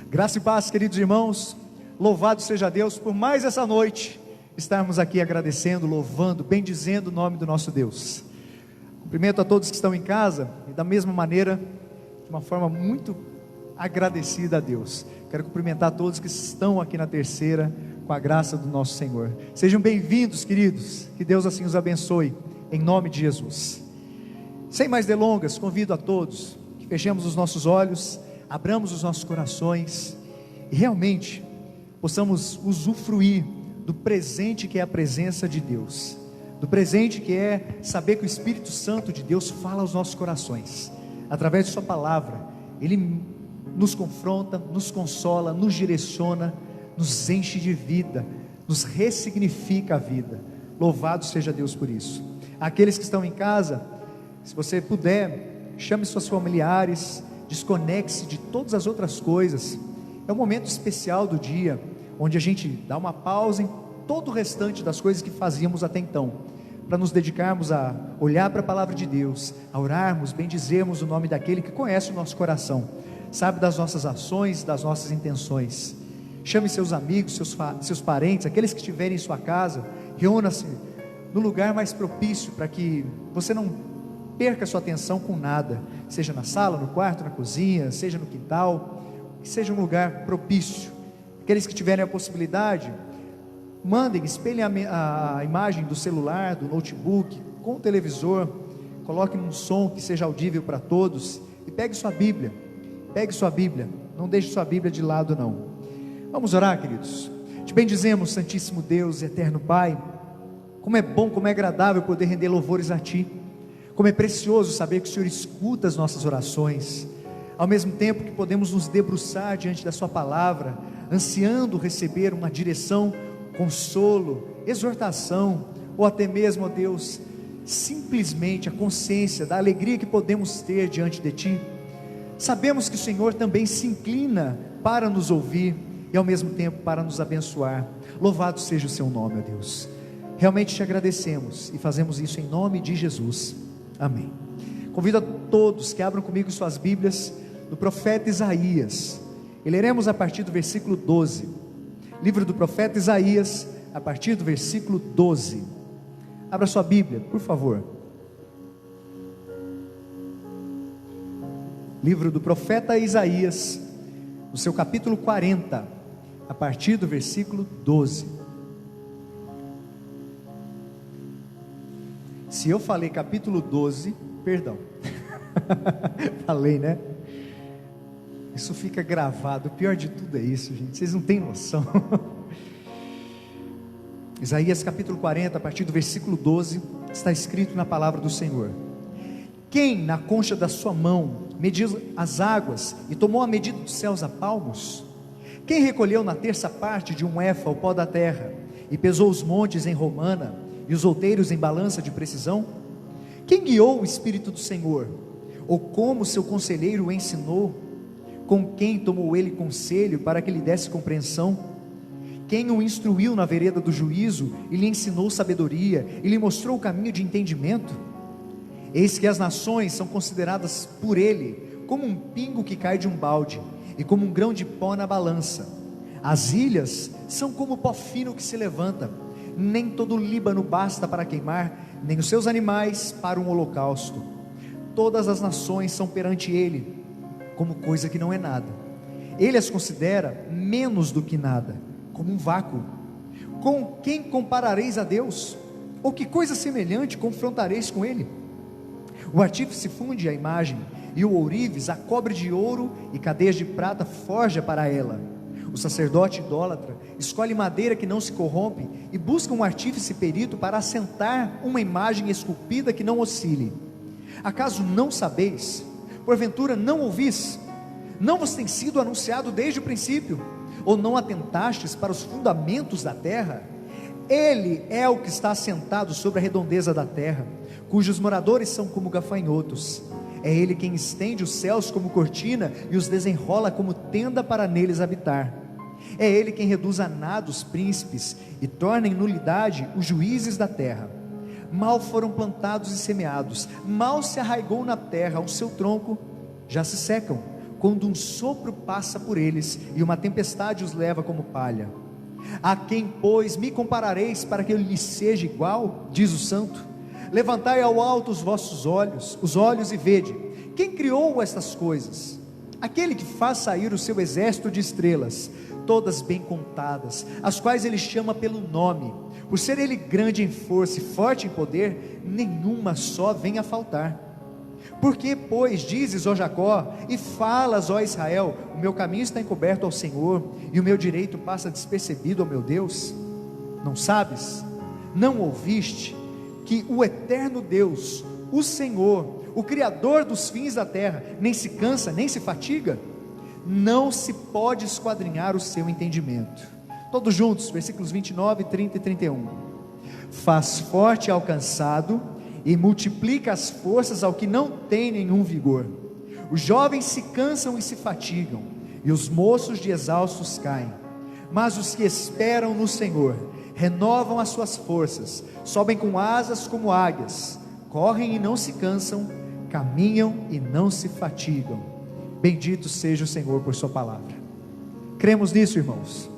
Graça e paz, queridos irmãos, louvado seja Deus por mais essa noite, estarmos aqui agradecendo, louvando, bendizendo o nome do nosso Deus. Cumprimento a todos que estão em casa, e da mesma maneira, de uma forma muito agradecida a Deus, quero cumprimentar todos que estão aqui na terceira, com a graça do nosso Senhor. Sejam bem-vindos, queridos, que Deus assim os abençoe, em nome de Jesus. Sem mais delongas, convido a todos, que fechemos os nossos olhos, abramos os nossos corações e realmente possamos usufruir do presente que é a presença de Deus, do presente que é saber que o Espírito Santo de Deus fala aos nossos corações, através de sua palavra. Ele nos confronta, nos consola, nos direciona, nos enche de vida, nos ressignifica a vida. Louvado seja Deus por isso. Aqueles que estão em casa, se você puder, chame seus familiares, desconecte-se de todas as outras coisas. É um momento especial do dia, onde a gente dá uma pausa em todo o restante das coisas que fazíamos até então, para nos dedicarmos a olhar para a palavra de Deus, a orarmos, bendizermos o nome daquele que conhece o nosso coração, sabe das nossas ações, das nossas intenções. Chame seus amigos, seus parentes, aqueles que estiverem em sua casa, reúna-se no lugar mais propício, para que você não perca sua atenção com nada, seja na sala, no quarto, na cozinha, seja no quintal, que seja um lugar propício. Aqueles que tiverem a possibilidade, mandem, espelhem a imagem do celular, do notebook, com o televisor, coloquem um som que seja audível para todos, e pegue sua Bíblia, não deixe sua Bíblia de lado não. Vamos orar, queridos. Te bendizemos, Santíssimo Deus e Eterno Pai. Como é bom, como é agradável poder render louvores a Ti. Como é precioso saber que o Senhor escuta as nossas orações, ao mesmo tempo que podemos nos debruçar diante da Sua palavra, ansiando receber uma direção, consolo, exortação, ou até mesmo, ó Deus, simplesmente a consciência da alegria que podemos ter diante de Ti. Sabemos que o Senhor também se inclina para nos ouvir e ao mesmo tempo para nos abençoar. Louvado seja o Seu nome, ó Deus. Realmente Te agradecemos e fazemos isso em nome de Jesus. Amém. Convido a todos que abram comigo suas Bíblias no profeta Isaías, e leremos a partir do versículo 12, livro do profeta Isaías, a partir do versículo 12, abra sua Bíblia, por favor, livro do profeta Isaías, no seu capítulo 40, a partir do versículo 12, se eu falei capítulo 12, perdão, falei, né? Isso fica gravado, o pior de tudo é isso, gente, vocês não têm noção. Isaías capítulo 40, a partir do versículo 12, está escrito na palavra do Senhor: quem na concha da sua mão mediu as águas e tomou a medida dos céus a palmos? Quem recolheu na terça parte de um éfa o pó da terra, e pesou os montes em romana, e os outeiros em balança de precisão? Quem guiou o Espírito do Senhor? Ou como seu conselheiro o ensinou? Com quem tomou ele conselho para que lhe desse compreensão? Quem o instruiu na vereda do juízo e lhe ensinou sabedoria e lhe mostrou o caminho de entendimento? Eis que as nações são consideradas por ele como um pingo que cai de um balde e como um grão de pó na balança. As ilhas são como o pó fino que se levanta. Nem todo o Líbano basta para queimar, nem os seus animais para um holocausto. Todas as nações são perante ele como coisa que não é nada. Ele as considera menos do que nada, como um vácuo. Com quem comparareis a Deus? Ou que coisa semelhante confrontareis com ele? O artífice funde a imagem, e o ourives a cobre de ouro, e cadeias de prata forja para ela. O sacerdote idólatra escolhe madeira que não se corrompe, e busca um artífice perito para assentar uma imagem esculpida que não oscile. Acaso não sabeis? Porventura não ouvis? Não vos tem sido anunciado desde o princípio? Ou não atentastes para os fundamentos da terra? Ele é o que está assentado sobre a redondeza da terra, cujos moradores são como gafanhotos. É ele quem estende os céus como cortina e os desenrola como tenda para neles habitar. É ele quem reduz a nada os príncipes e torna em nulidade os juízes da terra. Mal foram plantados e semeados, mal se arraigou na terra o seu tronco, já se secam, quando um sopro passa por eles, e uma tempestade os leva como palha. A quem, pois, me comparareis para que eu lhe seja igual? Diz o Santo. Levantai ao alto os vossos olhos e vede, quem criou estas coisas? Aquele que faz sair o seu exército de estrelas, todas bem contadas, as quais ele chama pelo nome. Por ser ele grande em força e forte em poder, nenhuma só vem a faltar. Porque, pois, dizes, ó Jacó, e falas, ó Israel, o meu caminho está encoberto ao Senhor, e o meu direito passa despercebido ao meu Deus? Não sabes? Não ouviste que o eterno Deus, o Senhor, o Criador dos fins da terra, nem se cansa, nem se fatiga? Não se pode esquadrinhar o seu entendimento. Todos juntos, versículos 29, 30 e 31. Faz forte ao cansado, e multiplica as forças ao que não tem nenhum vigor. Os jovens se cansam e se fatigam, e os moços de exaustos caem. Mas os que esperam no Senhor renovam as suas forças, sobem com asas como águias, correm e não se cansam, caminham e não se fatigam. Bendito seja o Senhor por sua palavra. Cremos nisso, irmãos.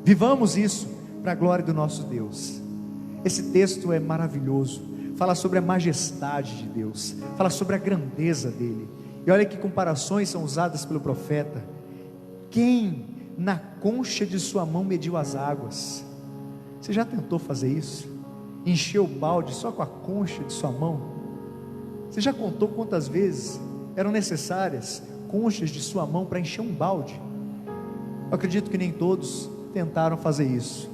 Vivamos isso para a glória do nosso Deus. Esse texto é maravilhoso. Fala sobre a majestade de Deus, fala sobre a grandeza dele. E olha que comparações são usadas pelo profeta. Quem na concha de sua mão mediu as águas? Você já tentou fazer isso? Encher o balde só com a concha de sua mão? Você já contou quantas vezes eram necessárias conchas de sua mão para encher um balde? Eu acredito que nem todos tentaram fazer isso.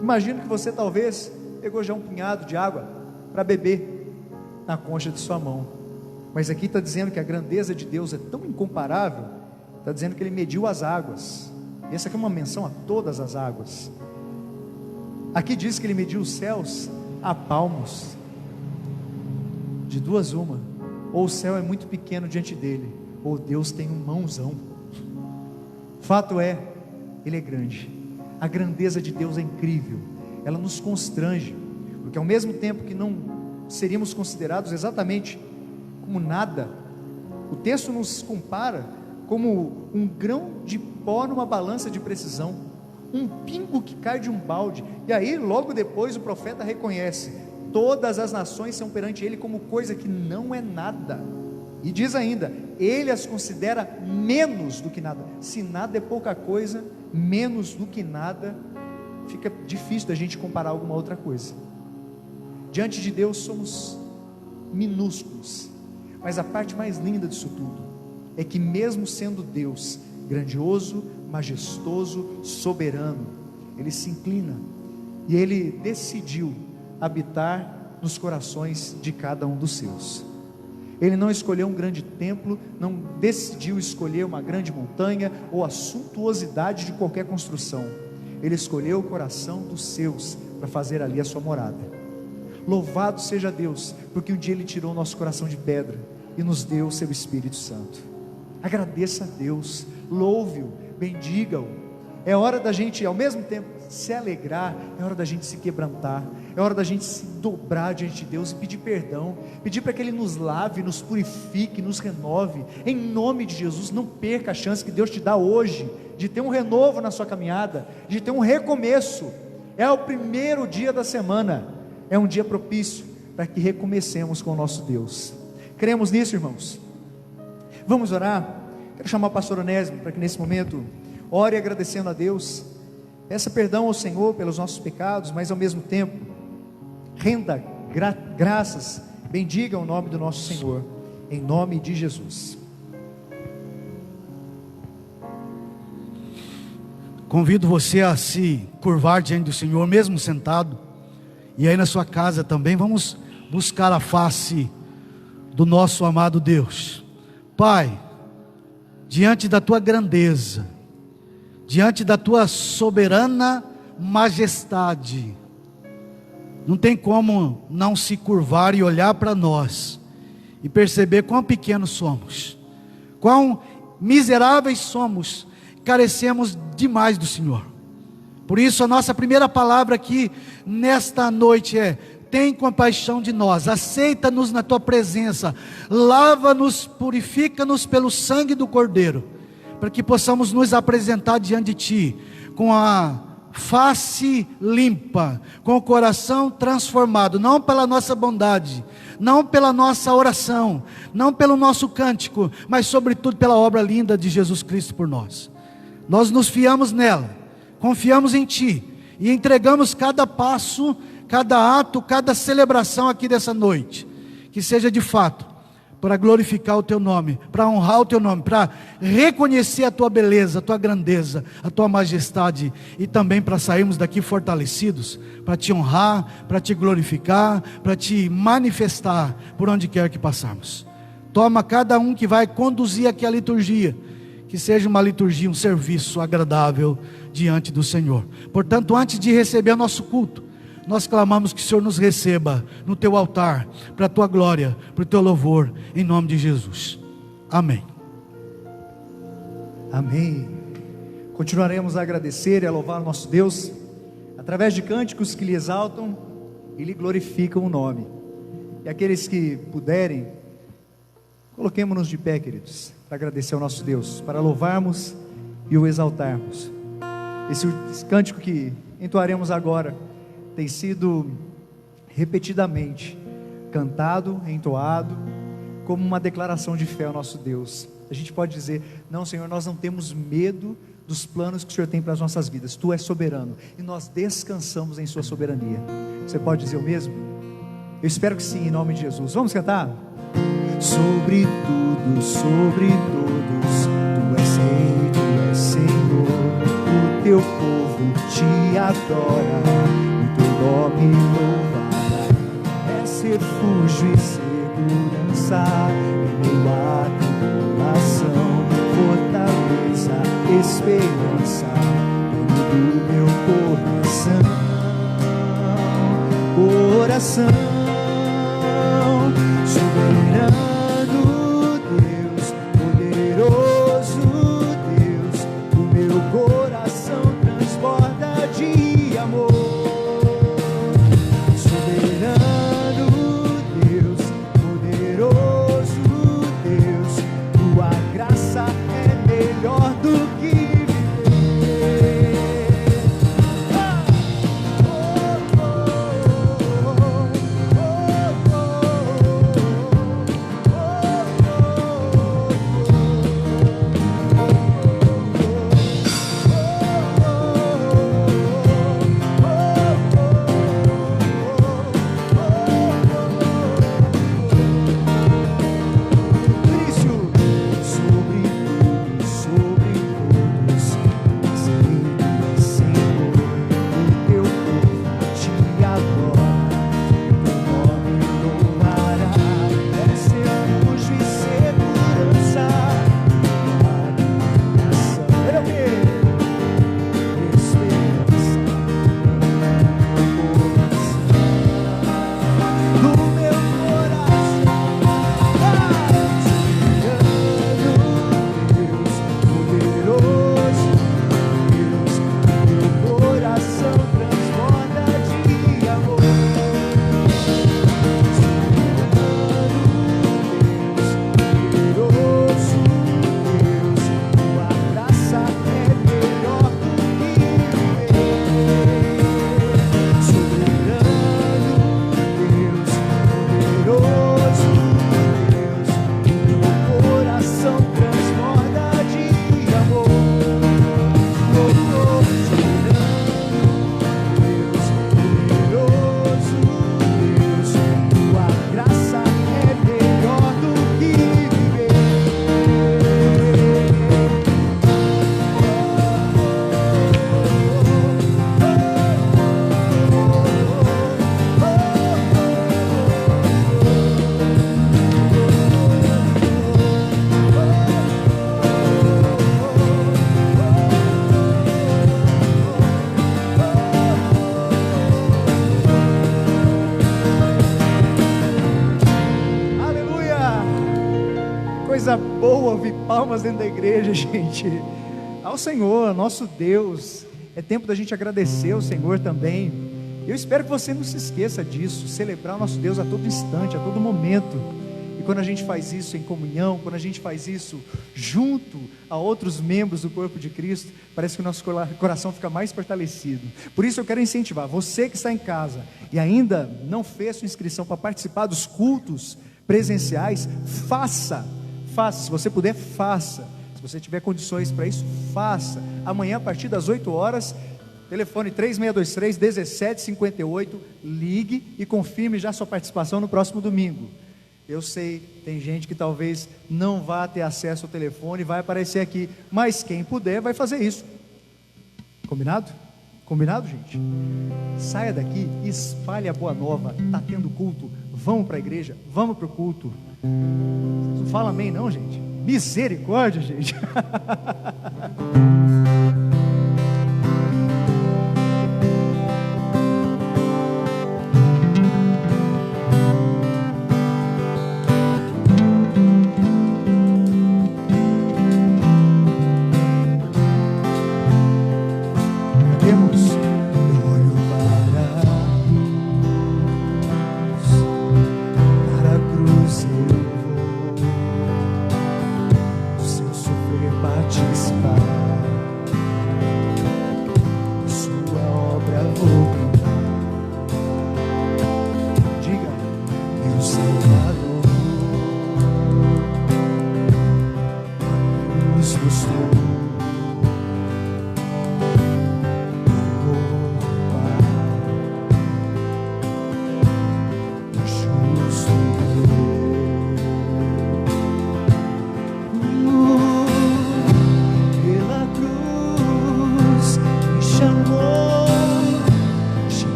Imagino que você talvez pegou já um punhado de água para beber na concha de sua mão, mas aqui está dizendo que a grandeza de Deus é tão incomparável, está dizendo que Ele mediu as águas, e essa aqui é uma menção a todas as águas. Aqui diz que Ele mediu os céus a palmos, de duas uma, ou o céu é muito pequeno diante dele, ou Deus tem um mãozão. Fato é, Ele é grande, a grandeza de Deus é incrível, ela nos constrange, porque ao mesmo tempo que não seríamos considerados exatamente como nada, o texto nos compara como um grão de pó numa balança de precisão, um pingo que cai de um balde, e aí logo depois o profeta reconhece, todas as nações são perante ele como coisa que não é nada, e diz ainda, ele as considera menos do que nada. Se nada é pouca coisa, menos do que nada, fica difícil da gente comparar alguma outra coisa. Diante de Deus somos minúsculos, mas a parte mais linda disso tudo é que mesmo sendo Deus grandioso, majestoso, soberano, Ele se inclina e Ele decidiu habitar nos corações de cada um dos seus. Ele não escolheu um grande templo, não decidiu escolher uma grande montanha ou a suntuosidade de qualquer construção. Ele escolheu o coração dos seus para fazer ali a sua morada. Louvado seja Deus, porque um dia Ele tirou o nosso coração de pedra e nos deu o seu Espírito Santo. Agradeça a Deus, louve-o, bendiga-o. É hora da gente ao mesmo tempo se alegrar, é hora da gente se quebrantar, é hora da gente se dobrar diante de Deus e pedir perdão, pedir para que Ele nos lave, nos purifique, nos renove, em nome de Jesus. Não perca a chance que Deus te dá hoje, de ter um renovo na sua caminhada, de ter um recomeço. É o primeiro dia da semana, é um dia propício para que recomecemos com o nosso Deus. Cremos nisso, irmãos? Vamos orar. Quero chamar o pastor Onésimo para que nesse momento ore agradecendo a Deus, peça perdão ao Senhor pelos nossos pecados, mas ao mesmo tempo renda graças, bendiga o nome do nosso Senhor, em nome de Jesus. Convido você a se curvar diante do Senhor, mesmo sentado, e aí na sua casa também. Vamos buscar a face do nosso amado Deus. Pai, diante da tua grandeza, diante da tua soberana majestade, não tem como não se curvar e olhar para nós e perceber quão pequenos somos, quão miseráveis somos, carecemos demais do Senhor. Por isso a nossa primeira palavra aqui nesta noite é: tem compaixão de nós, aceita-nos na tua presença, lava-nos, purifica-nos pelo sangue do Cordeiro, para que possamos nos apresentar diante de ti, com a face limpa, com o coração transformado, não pela nossa bondade, não pela nossa oração, não pelo nosso cântico, mas sobretudo pela obra linda de Jesus Cristo por nós. Nós nos fiamos nela, confiamos em ti, e entregamos cada passo, cada ato, cada celebração aqui dessa noite, que seja de fato para glorificar o teu nome, para honrar o teu nome, para reconhecer a tua beleza, a tua grandeza, a tua majestade, e também para sairmos daqui fortalecidos, para te honrar, para te glorificar, para te manifestar por onde quer que passarmos. Toma cada um que vai conduzir aqui a liturgia, que seja uma liturgia, um serviço agradável diante do Senhor. Portanto, antes de receber o nosso culto, nós clamamos que o Senhor nos receba no teu altar, para a tua glória, para o teu louvor, em nome de Jesus. Amém. Amém. Continuaremos a agradecer e a louvar o nosso Deus, através de cânticos que lhe exaltam e lhe glorificam o nome. E aqueles que puderem, coloquemos-nos de pé, queridos, para agradecer ao nosso Deus, para louvarmos e o exaltarmos. Esse cântico que entoaremos agora tem sido repetidamente cantado, entoado, como uma declaração de fé ao nosso Deus. A gente pode dizer: não, Senhor, nós não temos medo dos planos que o Senhor tem para as nossas vidas. Tu és soberano e nós descansamos em sua soberania. Você pode dizer o mesmo? Eu espero que sim, em nome de Jesus. Vamos cantar? Sobre tudo, sobre todos, tu és Rei, tu és Senhor. O teu povo te adora, nome louvará. És refúgio e segurança em meio à tribulação, fortaleza, esperança, dono do meu coração, soberano Deus, poderoso Deus, o meu coração transborda de amor. Coisa boa ouvir palmas dentro da igreja, gente. Ao Senhor, nosso Deus. É tempo da gente agradecer ao Senhor também. Eu espero que você não se esqueça disso, celebrar o nosso Deus a todo instante, a todo momento. E quando a gente faz isso em comunhão, quando a gente faz isso junto a outros membros do corpo de Cristo, parece que o nosso coração fica mais fortalecido. Por isso eu quero incentivar você que está em casa e ainda não fez sua inscrição para participar dos cultos presenciais, faça, se você puder, faça. Se você tiver condições para isso, faça. Amanhã a partir das 8 horas, telefone 3623-1758, ligue e confirme já sua participação no próximo domingo. Eu sei, tem gente que talvez não vá ter acesso ao telefone, vai aparecer aqui, mas quem puder vai fazer isso. Combinado? Combinado, gente? Saia daqui e espalhe a boa nova. Está tendo culto, vamos para a igreja, vamos para o culto. Não fala amém não, gente? Misericórdia, gente.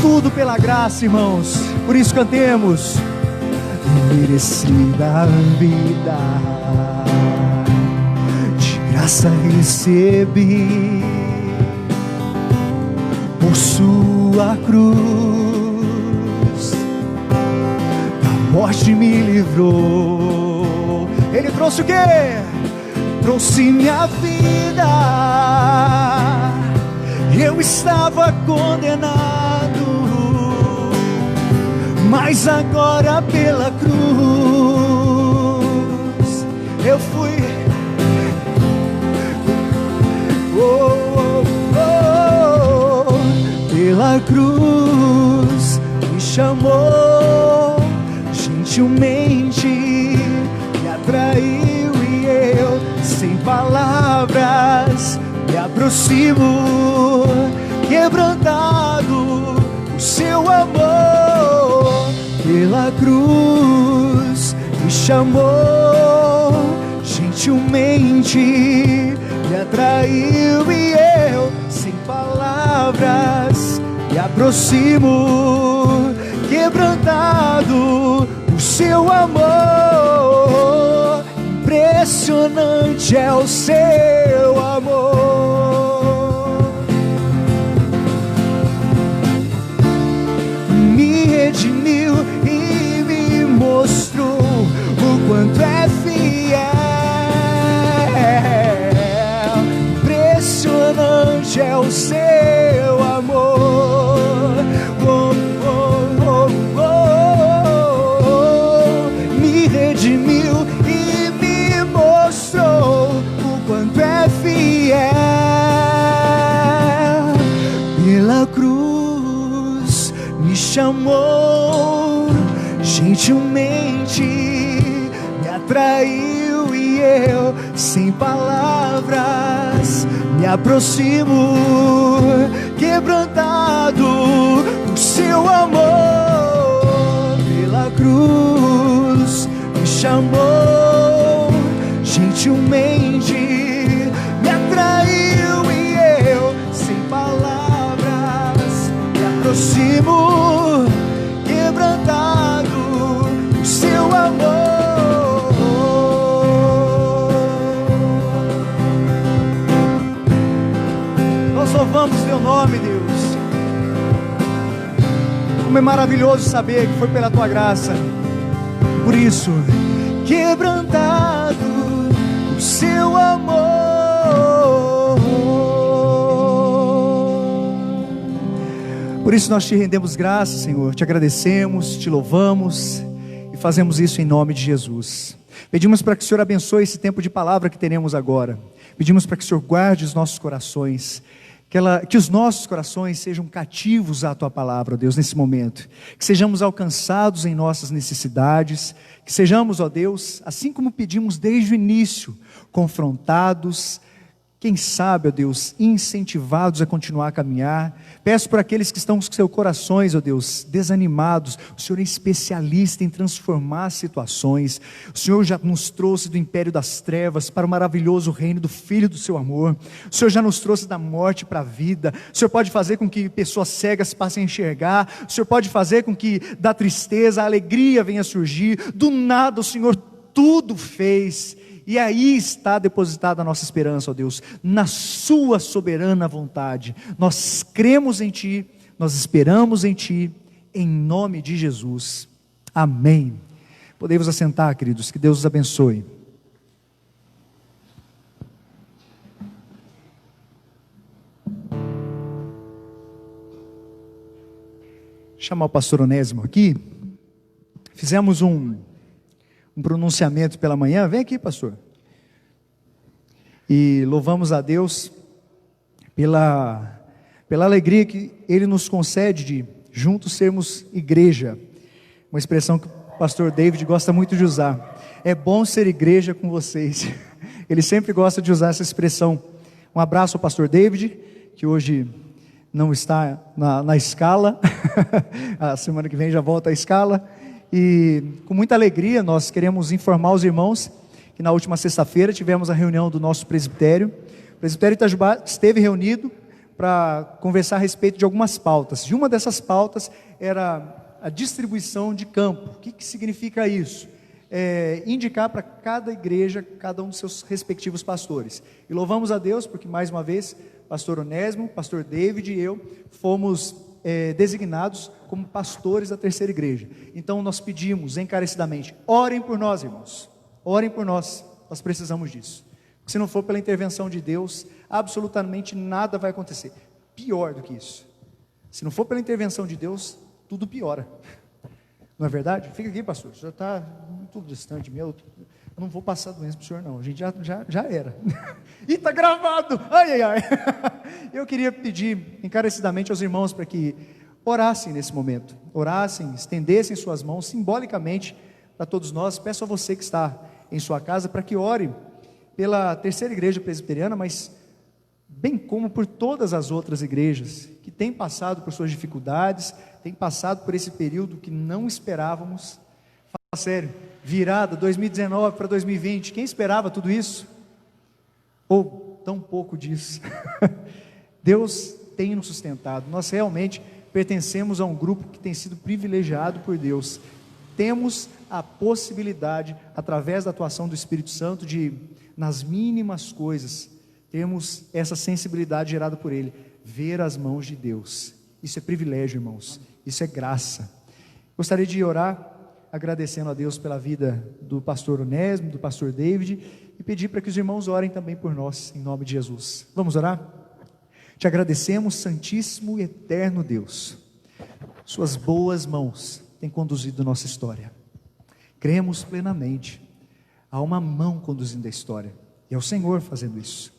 Tudo pela graça, irmãos. Por isso cantemos: merecida a vida, de graça recebi, por sua cruz, da morte me livrou. Ele trouxe o quê? Trouxe minha vida. Eu estava condenado, mas agora pela cruz eu fui. Pela cruz me chamou, gentilmente me atraiu e eu, sem palavras, me aproximo, quebrantado o seu amor. Pela cruz me chamou, gentilmente me atraiu e eu, sem palavras, me aproximo, quebrantado o seu amor. Impressionante é o seu amor. Me redimiu e me mostrou o quanto é fiel. Impressionante é o seu amor. Me redimiu e me mostrou o quanto é fiel. Pela cruz me chamou, gentilmente me atraiu e eu, sem palavras, me aproximo, quebrantado o seu amor. Pela cruz me chamou, gentilmente me atraiu e eu, sem palavras, me aproximo, quebrantado teu nome, Deus. Como é maravilhoso saber que foi pela tua graça. Por isso, quebrantado o seu amor, por isso nós te rendemos graças, Senhor, te agradecemos, te louvamos e fazemos isso em nome de Jesus. Pedimos para que o Senhor abençoe esse tempo de palavra que teremos agora. Pedimos para que o Senhor guarde os nossos corações, que os nossos corações sejam cativos à tua palavra, ó Deus, nesse momento. Que sejamos alcançados em nossas necessidades. Que sejamos, ó Deus, assim como pedimos desde o início, confrontados, quem sabe, ó Deus, incentivados a continuar a caminhar. Peço por aqueles que estão com seus corações, ó Deus, desanimados. O Senhor é especialista em transformar situações. O Senhor já nos trouxe do império das trevas para o maravilhoso reino do Filho do seu amor. O Senhor já nos trouxe da morte para a vida. O Senhor pode fazer com que pessoas cegas passem a enxergar. O Senhor pode fazer com que da tristeza a alegria venha a surgir. Do nada o Senhor tudo fez. E aí está depositada a nossa esperança, ó Deus, na sua soberana vontade. Nós cremos em Ti, nós esperamos em Ti, em nome de Jesus. Amém. Podemos assentar, queridos, que Deus os abençoe. Chamar o pastor Onésimo aqui. Fizemos um pronunciamento pela manhã. Vem aqui, pastor. E louvamos a Deus pela alegria que Ele nos concede de juntos sermos igreja. Uma expressão que o pastor David gosta muito de usar. É bom ser igreja com vocês. Ele sempre gosta de usar essa expressão. Um abraço ao pastor David, que hoje não está na escala. A semana que vem já volta à escala. E com muita alegria nós queremos informar os irmãos que na última sexta-feira tivemos a reunião do nosso presbitério. O presbitério Itajubá esteve reunido para conversar a respeito de algumas pautas. E uma dessas pautas era a distribuição de campo. O que significa isso? Indicar para cada igreja, cada um dos seus respectivos pastores. E louvamos a Deus porque mais uma vez, pastor Onésimo, pastor David e eu fomos designados como pastores da terceira igreja. Então nós pedimos encarecidamente, orem por nós, irmãos, orem por nós precisamos disso. Se não for pela intervenção de Deus, absolutamente nada vai acontecer. Pior do que isso, se não for pela intervenção de Deus, tudo piora. Não é verdade? Fica aqui, pastor, o senhor está muito distante, eu não vou passar doença para o senhor não, a gente já era. E está gravado, ai. Eu queria pedir encarecidamente aos irmãos para que orassem nesse momento, orassem, estendessem suas mãos simbolicamente para todos nós. Peço a você que está em sua casa para que ore pela terceira igreja presbiteriana, mas bem como por todas as outras igrejas que têm passado por suas dificuldades, têm passado por esse período que não esperávamos. Fala sério, virada 2019 para 2020, quem esperava tudo isso? Ou tão pouco disso? Deus tem nos sustentado. Nós realmente pertencemos a um grupo que tem sido privilegiado por Deus. Temos a possibilidade, através da atuação do Espírito Santo, de, nas mínimas coisas, termos essa sensibilidade gerada por Ele, ver as mãos de Deus. Isso é privilégio, irmãos, isso é graça. Gostaria de orar, agradecendo a Deus pela vida do pastor Onésimo, do pastor David, e pedir para que os irmãos orem também por nós, em nome de Jesus. Vamos orar? Te agradecemos, Santíssimo e Eterno Deus, suas boas mãos têm conduzido nossa história. Cremos plenamente, há uma mão conduzindo a história, e é o Senhor fazendo isso.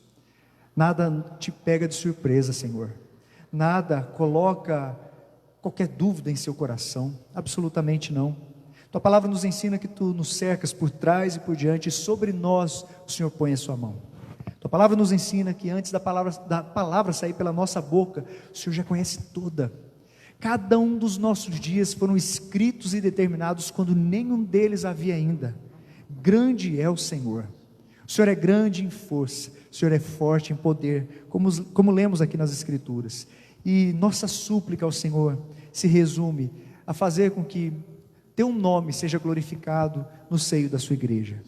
Nada te pega de surpresa, Senhor, nada coloca qualquer dúvida em seu coração, absolutamente não. Tua palavra nos ensina que Tu nos cercas por trás e por diante, e sobre nós o Senhor põe a sua mão. Tua palavra nos ensina que antes da palavra sair pela nossa boca, o Senhor já conhece toda. Cada um dos nossos dias foram escritos e determinados quando nenhum deles havia ainda. Grande é o Senhor. O Senhor é grande em força, o Senhor é forte em poder, como lemos aqui nas Escrituras. E nossa súplica ao Senhor se resume a fazer com que Teu nome seja glorificado no seio da Sua igreja.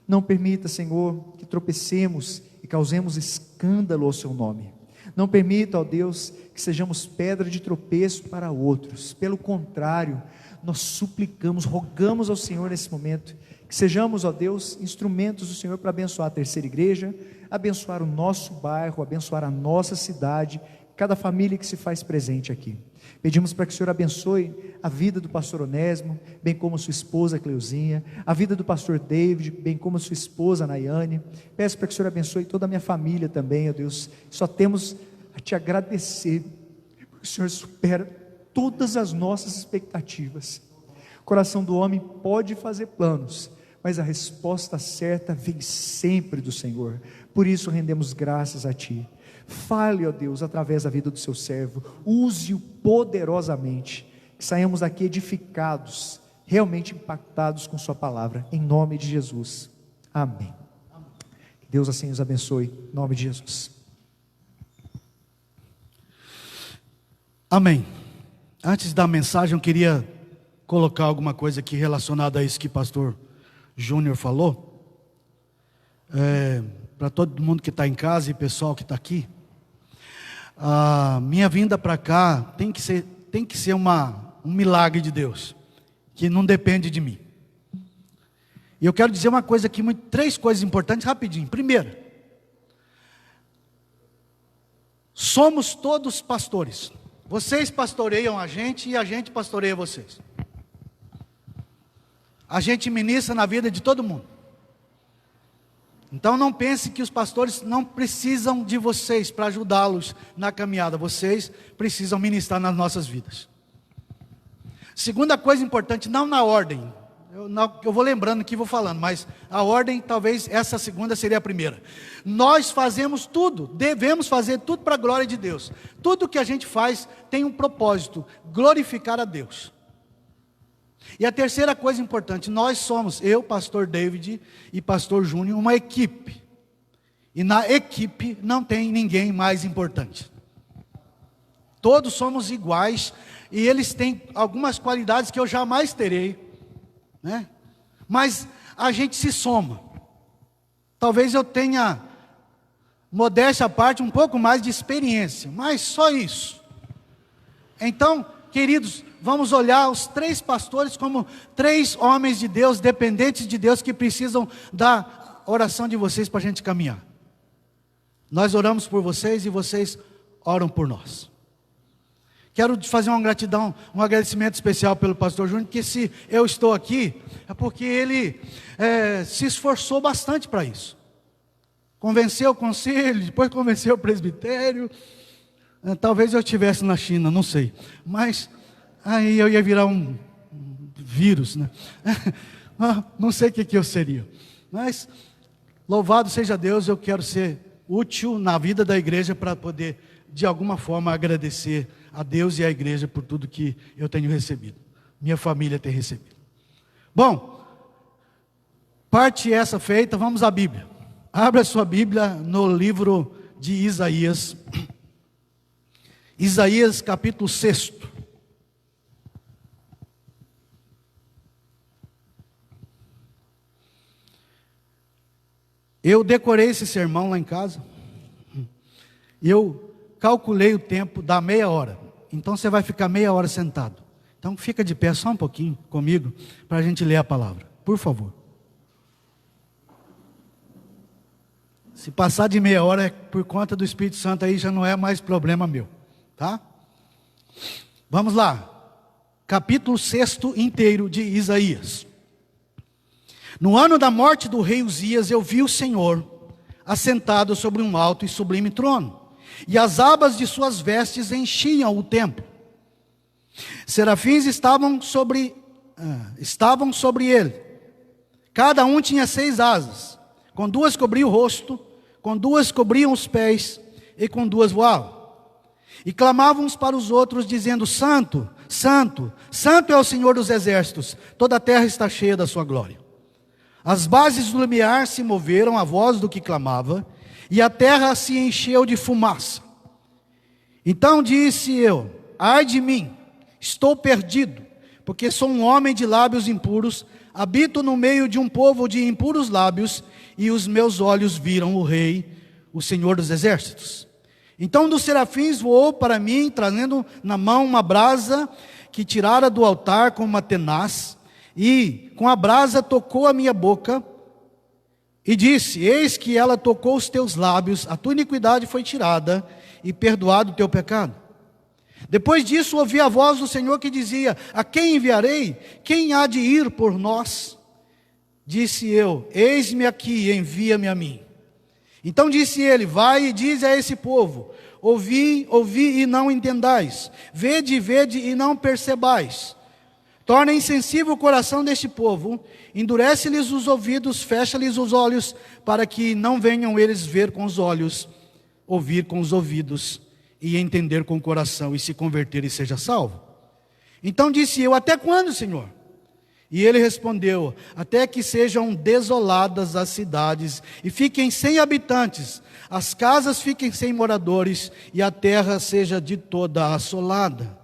Não permita, Senhor, que tropecemos e causemos escândalo ao Seu nome. Não permita, ó Deus, que sejamos pedra de tropeço para outros. Pelo contrário, nós suplicamos, rogamos ao Senhor nesse momento, que sejamos, ó Deus, instrumentos do Senhor para abençoar a terceira igreja, abençoar o nosso bairro, abençoar a nossa cidade, cada família que se faz presente aqui. Pedimos para que o Senhor abençoe a vida do pastor Onésimo, bem como sua esposa Cleuzinha, a vida do pastor David, bem como sua esposa Nayane. Peço para que o Senhor abençoe toda a minha família também, ó Deus. Só temos a te agradecer, porque o Senhor supera todas as nossas expectativas. O coração do homem pode fazer planos, mas a resposta certa vem sempre do Senhor. Por isso rendemos graças a Ti. Fale, ó Deus, através da vida do seu servo, use-o poderosamente, que saiamos daqui edificados, realmente impactados com sua palavra, em nome de Jesus, amém. Que Deus assim nos abençoe, em nome de Jesus. Amém. Antes da mensagem, eu queria colocar alguma coisa aqui relacionada a isso que o pastor Júnior falou, para todo mundo que está em casa e pessoal que está aqui. A minha vinda para cá tem que ser um milagre de Deus, que não depende de mim. E eu quero dizer uma coisa aqui, três coisas importantes rapidinho. Primeiro, somos todos pastores. Vocês pastoreiam a gente e a gente pastoreia vocês. A gente ministra na vida de todo mundo. Então não pense que os pastores não precisam de vocês para ajudá-los na caminhada. Vocês precisam ministrar nas nossas vidas. Segunda coisa importante, não na ordem. Eu vou lembrando que vou falando, mas a ordem, talvez essa segunda seria a primeira. Nós fazemos tudo, devemos fazer tudo para a glória de Deus. Tudo que a gente faz tem um propósito, glorificar a Deus. E a terceira coisa importante, nós somos, eu, pastor David e pastor Júnior, uma equipe. E na equipe não tem ninguém mais importante. Todos somos iguais e eles têm algumas qualidades que eu jamais terei, né? Mas a gente se soma. Talvez eu tenha, modéstia à parte, um pouco mais de experiência, mas só isso. Então, queridos, vamos olhar os três pastores como três homens de Deus, dependentes de Deus, que precisam da oração de vocês para a gente caminhar. Nós oramos por vocês e vocês oram por nós. Quero fazer uma gratidão, um agradecimento especial pelo pastor Júnior, que se eu estou aqui, é porque ele se esforçou bastante para isso. Convenceu o conselho, depois convenceu o presbitério. Talvez eu estivesse na China, não sei. Mas aí eu ia virar um vírus, né? Não sei o que eu seria. Mas louvado seja Deus, eu quero ser útil na vida da igreja para poder, de alguma forma, agradecer a Deus e à igreja por tudo que eu tenho recebido. Minha família tem recebido. Bom, parte essa feita, vamos à Bíblia. Abra sua Bíblia no livro de Isaías. Isaías capítulo 6. Eu decorei esse sermão lá em casa. E eu calculei o tempo da meia hora. Então você vai ficar meia hora sentado. Então fica de pé só um pouquinho comigo, para a gente ler a palavra. Por favor. Se passar de meia hora, por conta do Espírito Santo, aí já não é mais problema meu. Tá? Vamos lá. Capítulo 6 inteiro de Isaías. No ano da morte do rei Uzias, eu vi o Senhor assentado sobre um alto e sublime trono, e as abas de suas vestes enchiam o templo. Serafins estavam sobre ele. Cada um tinha 6 asas. Com 2 cobriam o rosto, com 2 cobriam os pés, e com 2 voavam. E clamavam uns para os outros, dizendo: Santo, Santo, Santo é o Senhor dos exércitos, toda a terra está cheia da sua glória. As bases do limiar se moveram à voz do que clamava, e a terra se encheu de fumaça. Então disse eu: ai de mim, estou perdido, porque sou um homem de lábios impuros, habito no meio de um povo de impuros lábios, e os meus olhos viram o Rei, o Senhor dos exércitos. Então um dos serafins voou para mim, trazendo na mão uma brasa que tirara do altar com uma tenaz, e com a brasa tocou a minha boca, e disse: eis que ela tocou os teus lábios, a tua iniquidade foi tirada, e perdoado o teu pecado. Depois disso ouvi a voz do Senhor que dizia: a quem enviarei? Quem há de ir por nós? Disse eu: eis-me aqui, envia-me a mim. Então disse ele: vai e dize a esse povo: ouvi e não entendais, vede e não percebais. Torna insensível o coração deste povo, endurece-lhes os ouvidos, fecha-lhes os olhos, para que não venham eles ver com os olhos, ouvir com os ouvidos, e entender com o coração, e se converter e seja salvo. Então disse eu: até quando, Senhor? E ele respondeu: até que sejam desoladas as cidades, e fiquem sem habitantes, as casas fiquem sem moradores, e a terra seja de toda assolada.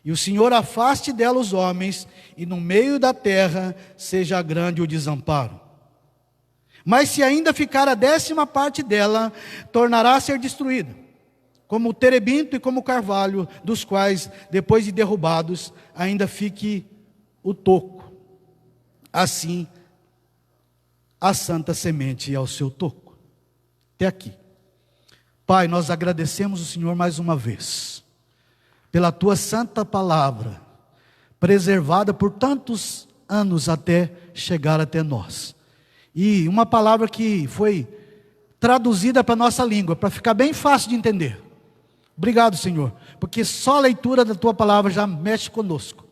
E o Senhor afaste dela os homens, e no meio da terra seja grande o desamparo. Mas se ainda ficar a 10ª parte dela, tornará a ser destruída, como o terebinto e como o carvalho, dos quais, depois de derrubados, ainda fique o toco. Assim, a santa semente ao seu toco. Até aqui. Pai, nós agradecemos o Senhor mais uma vez, pela tua santa palavra, preservada por tantos anos até chegar até nós. E uma palavra que foi traduzida para a nossa língua, para ficar bem fácil de entender. Obrigado, Senhor, porque só a leitura da tua palavra já mexe conosco.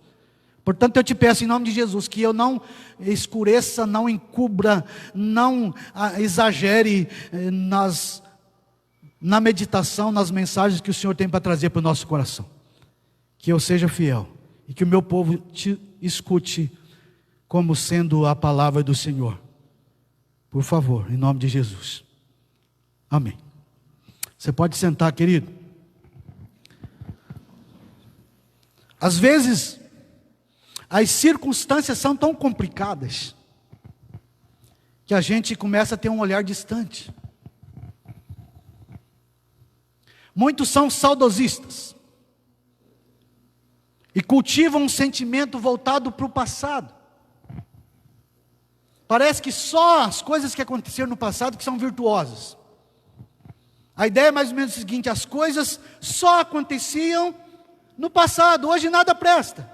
Portanto, eu te peço em nome de Jesus, que eu não escureça, não encubra, não exagere na meditação, nas mensagens que o Senhor tem para trazer para o nosso coração. Que eu seja fiel e que o meu povo te escute como sendo a palavra do Senhor. Por favor, em nome de Jesus. Amém. Você pode sentar, querido. Às vezes, as circunstâncias são tão complicadas que a gente começa a ter um olhar distante. Muitos são saudosistas e cultivam um sentimento voltado para o passado. Parece que só as coisas que aconteceram no passado que são virtuosas. A ideia é mais ou menos a seguinte: as coisas só aconteciam no passado, hoje nada presta.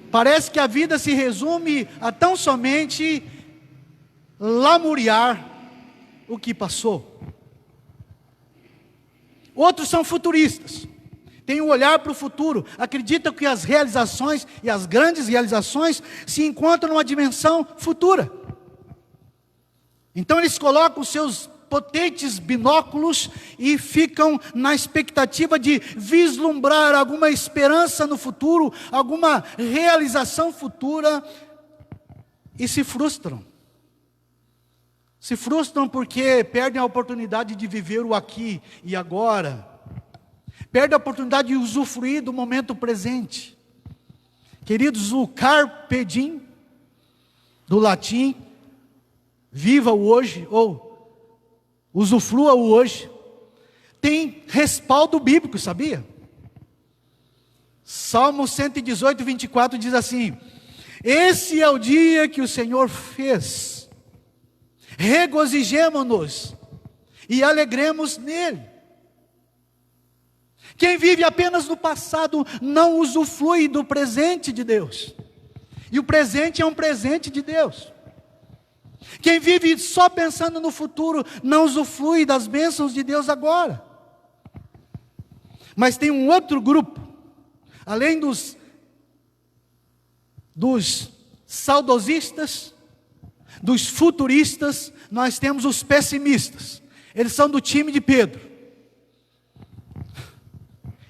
Parece que a vida se resume a tão somente lamuriar o que passou. Outros são futuristas, têm um olhar para o futuro, acreditam que as realizações e as grandes realizações se encontram numa dimensão futura. Então eles colocam os seus potentes binóculos e ficam na expectativa de vislumbrar alguma esperança no futuro, alguma realização futura, e se frustram. Se frustram porque perdem a oportunidade de viver o aqui e agora, perdem a oportunidade de usufruir do momento presente. Queridos, o carpe diem, do latim, viva o hoje, ou usufrua o hoje, tem respaldo bíblico, sabia? Salmo 118, 24 diz assim: esse é o dia que o Senhor fez, regozijemo-nos e alegremos nele. Quem vive apenas no passado não usufrui do presente de Deus, e o presente é um presente de Deus. Quem vive só pensando no futuro não usufrui das bênçãos de Deus agora. Mas tem um outro grupo, além dos saudosistas, dos futuristas, nós temos os pessimistas. Eles são do time de Pedro.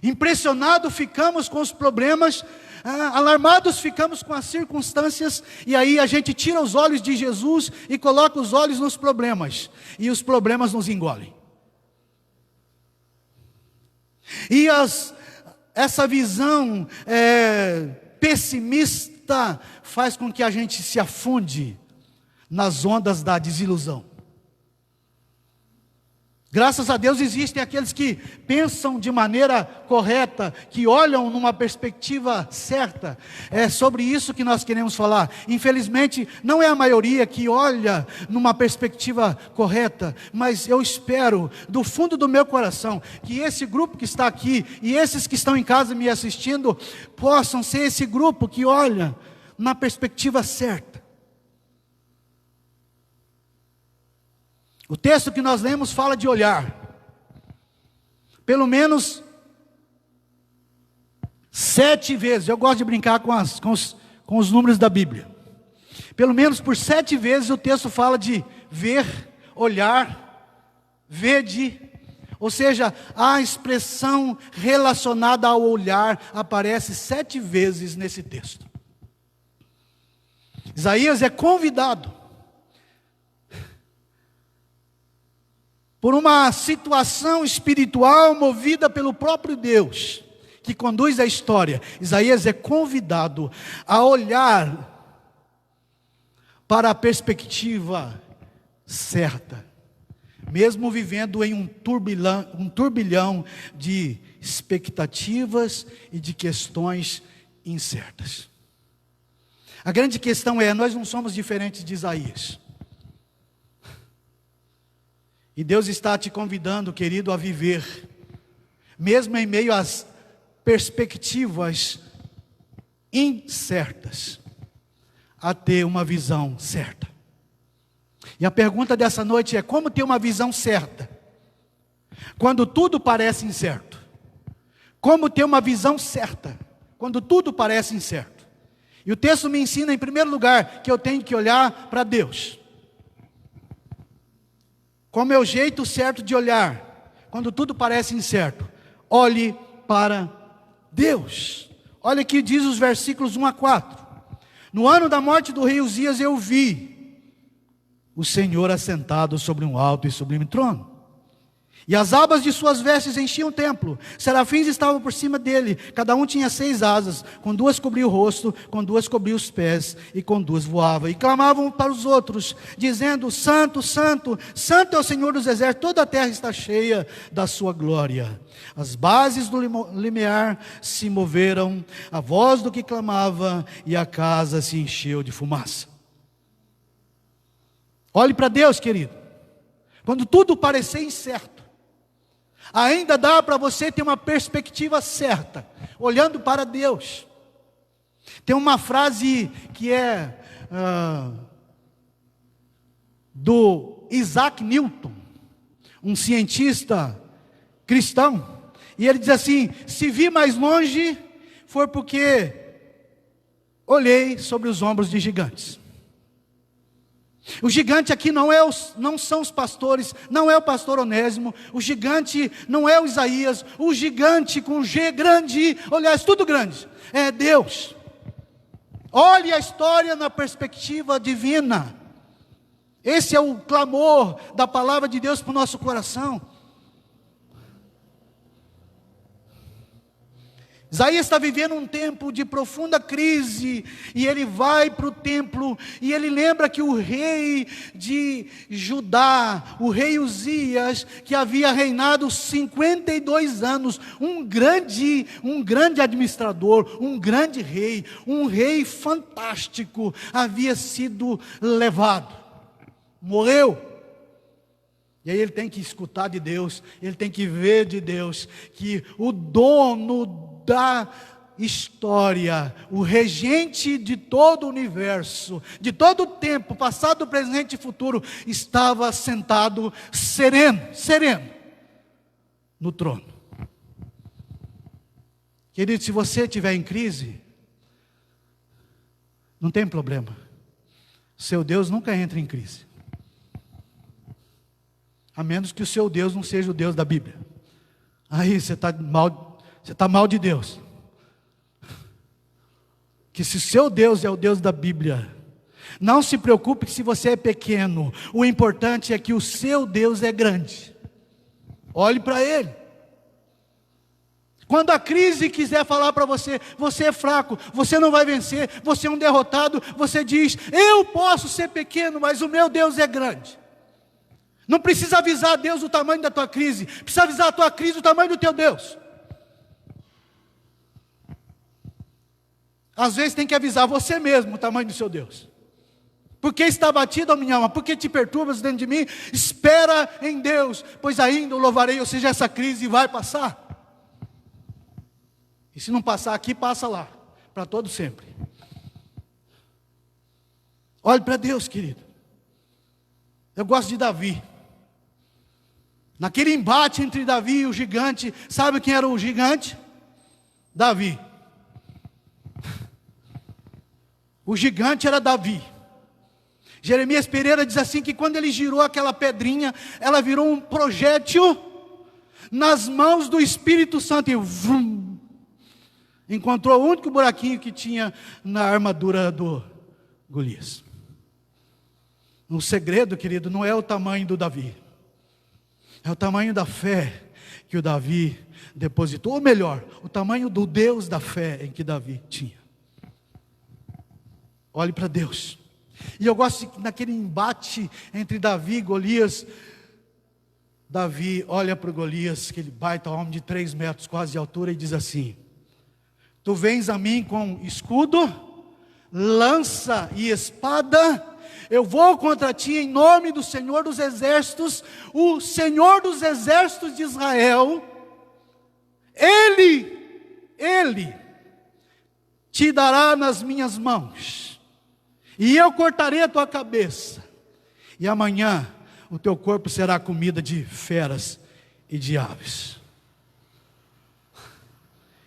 Impressionados ficamos com os problemas, alarmados ficamos com as circunstâncias, e aí a gente tira os olhos de Jesus e coloca os olhos nos problemas, e os problemas nos engolem. E essa visão pessimista faz com que a gente se afunde nas ondas da desilusão. Graças a Deus existem aqueles que pensam de maneira correta, que olham numa perspectiva certa. É sobre isso que nós queremos falar. Infelizmente, não é a maioria que olha numa perspectiva correta, mas eu espero, do fundo do meu coração, que esse grupo que está aqui e esses que estão em casa me assistindo, possam ser esse grupo que olha na perspectiva certa. O texto que nós lemos fala de olhar. Pelo menos 7 vezes. Eu gosto de brincar com os números da Bíblia. Pelo menos por 7 vezes o texto fala de ver, olhar, vede. Ou seja, a expressão relacionada ao olhar aparece 7 vezes nesse texto. Isaías é convidado por uma situação espiritual movida pelo próprio Deus, que conduz a história. Isaías é convidado a olhar para a perspectiva certa, mesmo vivendo em um turbilhão de expectativas e de questões incertas. A grande questão é, nós não somos diferentes de Isaías. E Deus está te convidando, querido, a viver, mesmo em meio às perspectivas incertas, a ter uma visão certa. E a pergunta dessa noite é: como ter uma visão certa quando tudo parece incerto? Como ter uma visão certa quando tudo parece incerto? E o texto me ensina, em primeiro lugar, que eu tenho que olhar para Deus. Como é o jeito certo de olhar quando tudo parece incerto? Olhe para Deus. Olha aqui, diz os versículos 1 a 4. No ano da morte do rei Uzias, eu vi o Senhor assentado sobre um alto e sublime trono, e as abas de suas vestes enchiam o templo. Serafins estavam por cima dele, cada um tinha 6 asas, com 2 cobria o rosto, com 2 cobria os pés, e com 2 voava. E clamavam para os outros, dizendo: Santo, Santo, Santo é o Senhor dos exércitos, toda a terra está cheia da sua glória. As bases do limiar se moveram, a voz do que clamava, e a casa se encheu de fumaça. Olhe para Deus, querido. Quando tudo parecer incerto, ainda dá para você ter uma perspectiva certa, olhando para Deus. Tem uma frase que é do Isaac Newton, um cientista cristão, e ele diz assim: se vi mais longe, foi porque olhei sobre os ombros de gigantes. O gigante aqui não são os pastores, não é o pastor Onésimo, o gigante não é o Isaías, o gigante com G grande, aliás, tudo grande, é Deus. Olhe a história na perspectiva divina. Esse é o clamor da palavra de Deus para o nosso coração. Isaías está vivendo um tempo de profunda crise, e ele vai para o templo, e ele lembra que o rei de Judá, o rei Uzias, que havia reinado 52 anos, um grande administrador, um grande rei, um rei fantástico, havia sido levado, morreu. E aí ele tem que escutar de Deus, ele tem que ver de Deus, que o dono da história, o regente de todo o universo, de todo o tempo, passado, presente e futuro, estava sentado sereno, no trono. Querido, se você estiver em crise, não tem problema, seu Deus nunca entra em crise, a menos que o seu Deus não seja o Deus da Bíblia. Aí você está mal de Deus. Que se seu Deus é o Deus da Bíblia, não se preocupe se você é pequeno, o importante é que o seu Deus é grande. Olhe para Ele. Quando a crise quiser falar para você, você é fraco, você não vai vencer, você é um derrotado, você diz: eu posso ser pequeno, mas o meu Deus é grande. Não precisa avisar a Deus o tamanho da tua crise, precisa avisar a tua crise o tamanho do teu Deus. Às vezes tem que avisar você mesmo o tamanho do seu Deus. Porque está abatido a minha alma, porque te perturbas dentro de mim? Espera em Deus, pois ainda o louvarei. Ou seja, essa crise vai passar. E se não passar aqui, passa lá, para todo sempre. Olhe para Deus, querido. Eu gosto de Davi. Naquele embate entre Davi e o gigante, sabe quem era o gigante? Davi. O gigante era Davi. Jeremias Pereira diz assim, que quando ele girou aquela pedrinha, ela virou um projétil nas mãos do Espírito Santo, e vrum, encontrou o único buraquinho que tinha na armadura do Golias. O segredo, querido, não é o tamanho do Davi, é o tamanho da fé que o Davi depositou, ou melhor, o tamanho do Deus da fé em que Davi tinha. Olhe para Deus. E eu gosto que naquele embate entre Davi e Golias, Davi olha para o Golias, aquele baita homem de 3 metros quase de altura, e diz assim: tu vens a mim com escudo, lança e espada, eu vou contra ti em nome do Senhor dos Exércitos, o Senhor dos Exércitos de Israel. Ele te dará nas minhas mãos, e eu cortarei a tua cabeça, e amanhã o teu corpo será comida de feras e de aves.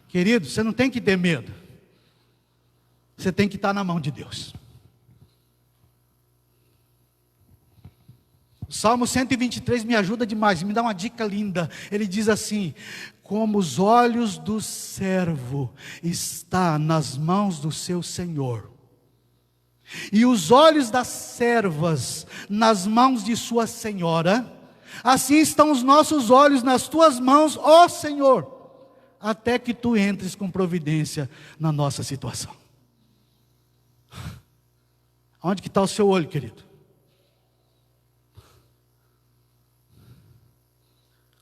Querido, você não tem que ter medo, você tem que estar na mão de Deus. O Salmo 123 me ajuda demais, me dá uma dica linda. Ele diz assim: como os olhos do servo está nas mãos do seu Senhor, e os olhos das servas nas mãos de sua senhora, assim estão os nossos olhos nas tuas mãos, ó Senhor, até que tu entres com providência na nossa situação. Onde que está o seu olho, querido?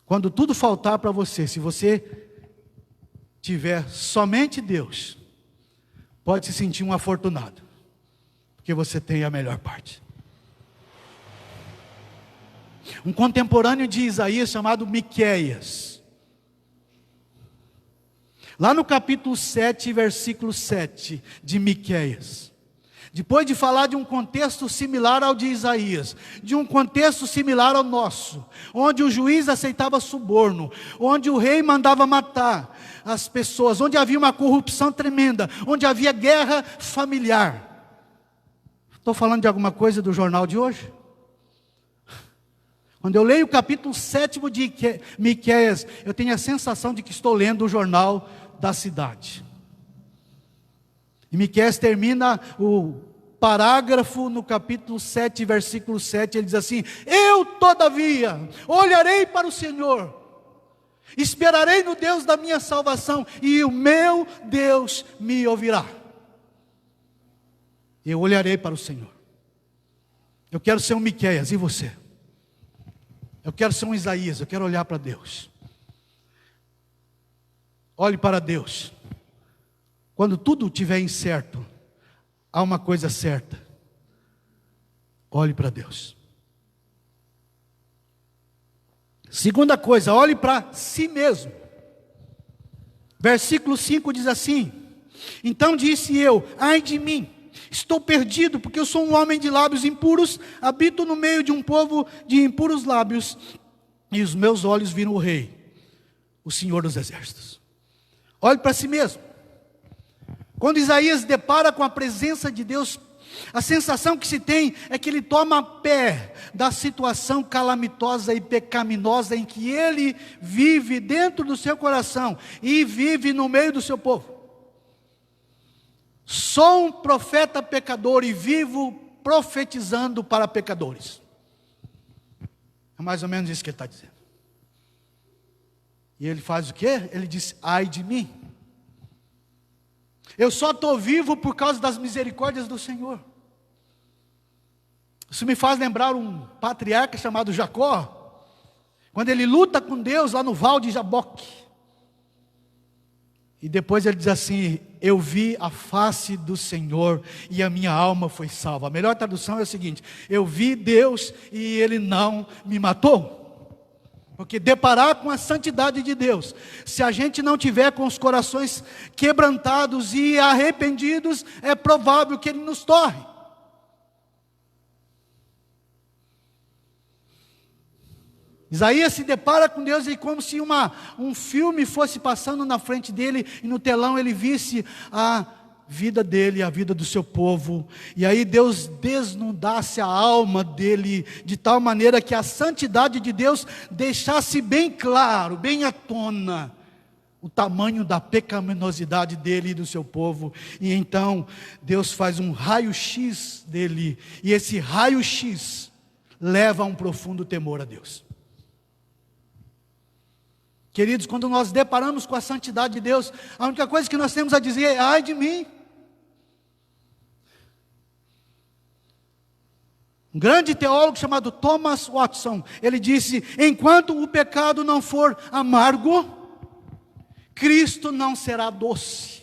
Quando tudo faltar para você, se você tiver somente Deus, pode se sentir um afortunado, porque você tem a melhor parte. Um contemporâneo de Isaías chamado Miqueias, lá no capítulo 7, versículo 7 de Miqueias, depois de falar de um contexto similar ao de Isaías, de um contexto similar ao nosso, onde o juiz aceitava suborno, onde o rei mandava matar as pessoas, onde havia uma corrupção tremenda, onde havia guerra familiar. Estou falando de alguma coisa do jornal de hoje? Quando eu leio o capítulo 7 de Miqueias, eu tenho a sensação de que estou lendo o jornal da cidade. E Miqueias termina o parágrafo no capítulo 7, versículo 7, ele diz assim: eu todavia olharei para o Senhor, esperarei no Deus da minha salvação, e o meu Deus me ouvirá. Eu olharei para o Senhor. Eu quero ser um Miqueias, e você? Eu quero ser um Isaías, eu quero olhar para Deus. Olhe para Deus. Quando tudo estiver incerto, há uma coisa certa: olhe para Deus. Segunda coisa, olhe para si mesmo. Versículo 5 diz assim: então disse eu, ai de mim, estou perdido, porque eu sou um homem de lábios impuros, habito no meio de um povo de impuros lábios, e os meus olhos viram o Rei, o Senhor dos Exércitos. Olhe para si mesmo. Quando Isaías depara com a presença de Deus, a sensação que se tem é que ele toma pé da situação calamitosa e pecaminosa em que ele vive dentro do seu coração e vive no meio do seu povo. Sou um profeta pecador e vivo profetizando para pecadores. É mais ou menos isso que ele está dizendo. E ele faz o quê? Ele diz: ai de mim. Eu só estou vivo por causa das misericórdias do Senhor. Isso me faz lembrar um patriarca chamado Jacó, quando ele luta com Deus lá no Val de Jaboque. E depois ele diz assim: eu vi a face do Senhor e a minha alma foi salva. A melhor tradução é o seguinte: eu vi Deus e Ele não me matou. Porque deparar com a santidade de Deus, se a gente não tiver com os corações quebrantados e arrependidos, é provável que Ele nos torre. Isaías se depara com Deus e como se um filme fosse passando na frente dele, e no telão ele visse a vida dele, a vida do seu povo, e aí Deus desnudasse a alma dele, de tal maneira que a santidade de Deus deixasse bem claro, bem à tona, o tamanho da pecaminosidade dele e do seu povo. E então Deus faz um raio-x dele, e esse raio-x leva a um profundo temor a Deus. Queridos, quando nós deparamos com a santidade de Deus, a única coisa que nós temos a dizer é: ai de mim. Um grande teólogo chamado Thomas Watson, ele disse: enquanto o pecado não for amargo, Cristo não será doce.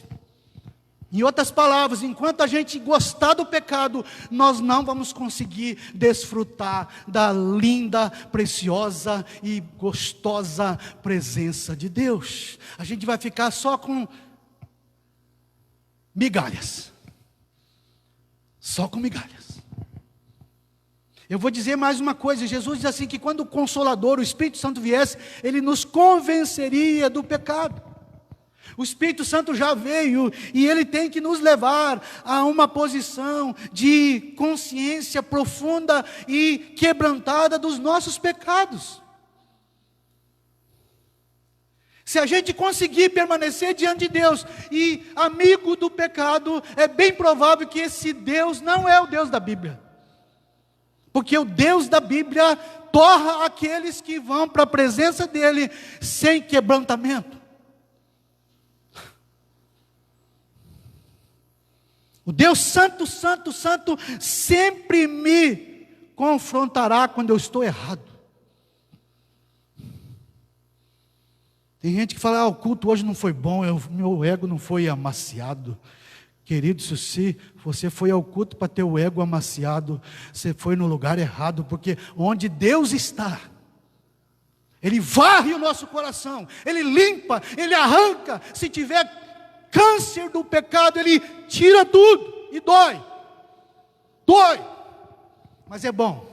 Em outras palavras, enquanto a gente gostar do pecado, nós não vamos conseguir desfrutar da linda, preciosa e gostosa presença de Deus. A gente vai ficar só com migalhas. Só com migalhas. Eu vou dizer mais uma coisa: Jesus diz assim, que quando o Consolador, o Espírito Santo viesse, Ele nos convenceria do pecado. O Espírito Santo já veio e Ele tem que nos levar a uma posição de consciência profunda e quebrantada dos nossos pecados. Se a gente conseguir permanecer diante de Deus e amigo do pecado, é bem provável que esse Deus não é o Deus da Bíblia. Porque o Deus da Bíblia torra aqueles que vão para a presença dEle sem quebrantamento. O Deus santo, santo, santo, sempre me confrontará quando eu estou errado. Tem gente que fala: o culto hoje não foi bom, meu ego não foi amaciado. Querido, se você foi ao culto para ter o ego amaciado, você foi no lugar errado, porque onde Deus está, Ele varre o nosso coração, Ele limpa, Ele arranca. Se tiver câncer do pecado, Ele tira tudo, e dói, mas é bom,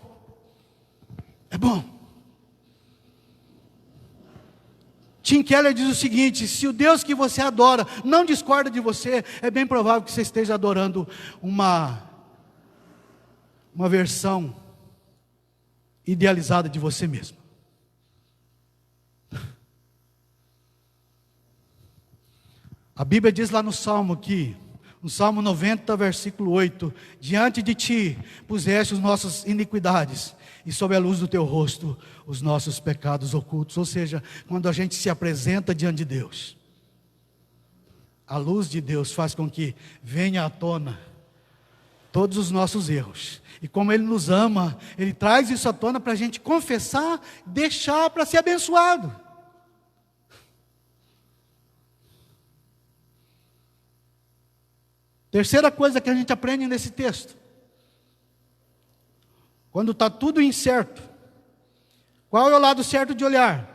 Tim Keller diz o seguinte: se o Deus que você adora não discorda de você, é bem provável que você esteja adorando uma versão idealizada de você mesmo. A Bíblia diz lá no Salmo no Salmo 90, versículo 8: diante de ti puseste as nossas iniquidades, e sob a luz do teu rosto os nossos pecados ocultos. Ou seja, quando a gente se apresenta diante de Deus, a luz de Deus faz com que venha à tona todos os nossos erros. E como Ele nos ama, Ele traz isso à tona para a gente confessar, deixar para ser abençoado. Terceira coisa que a gente aprende nesse texto: quando está tudo incerto, qual é o lado certo de olhar?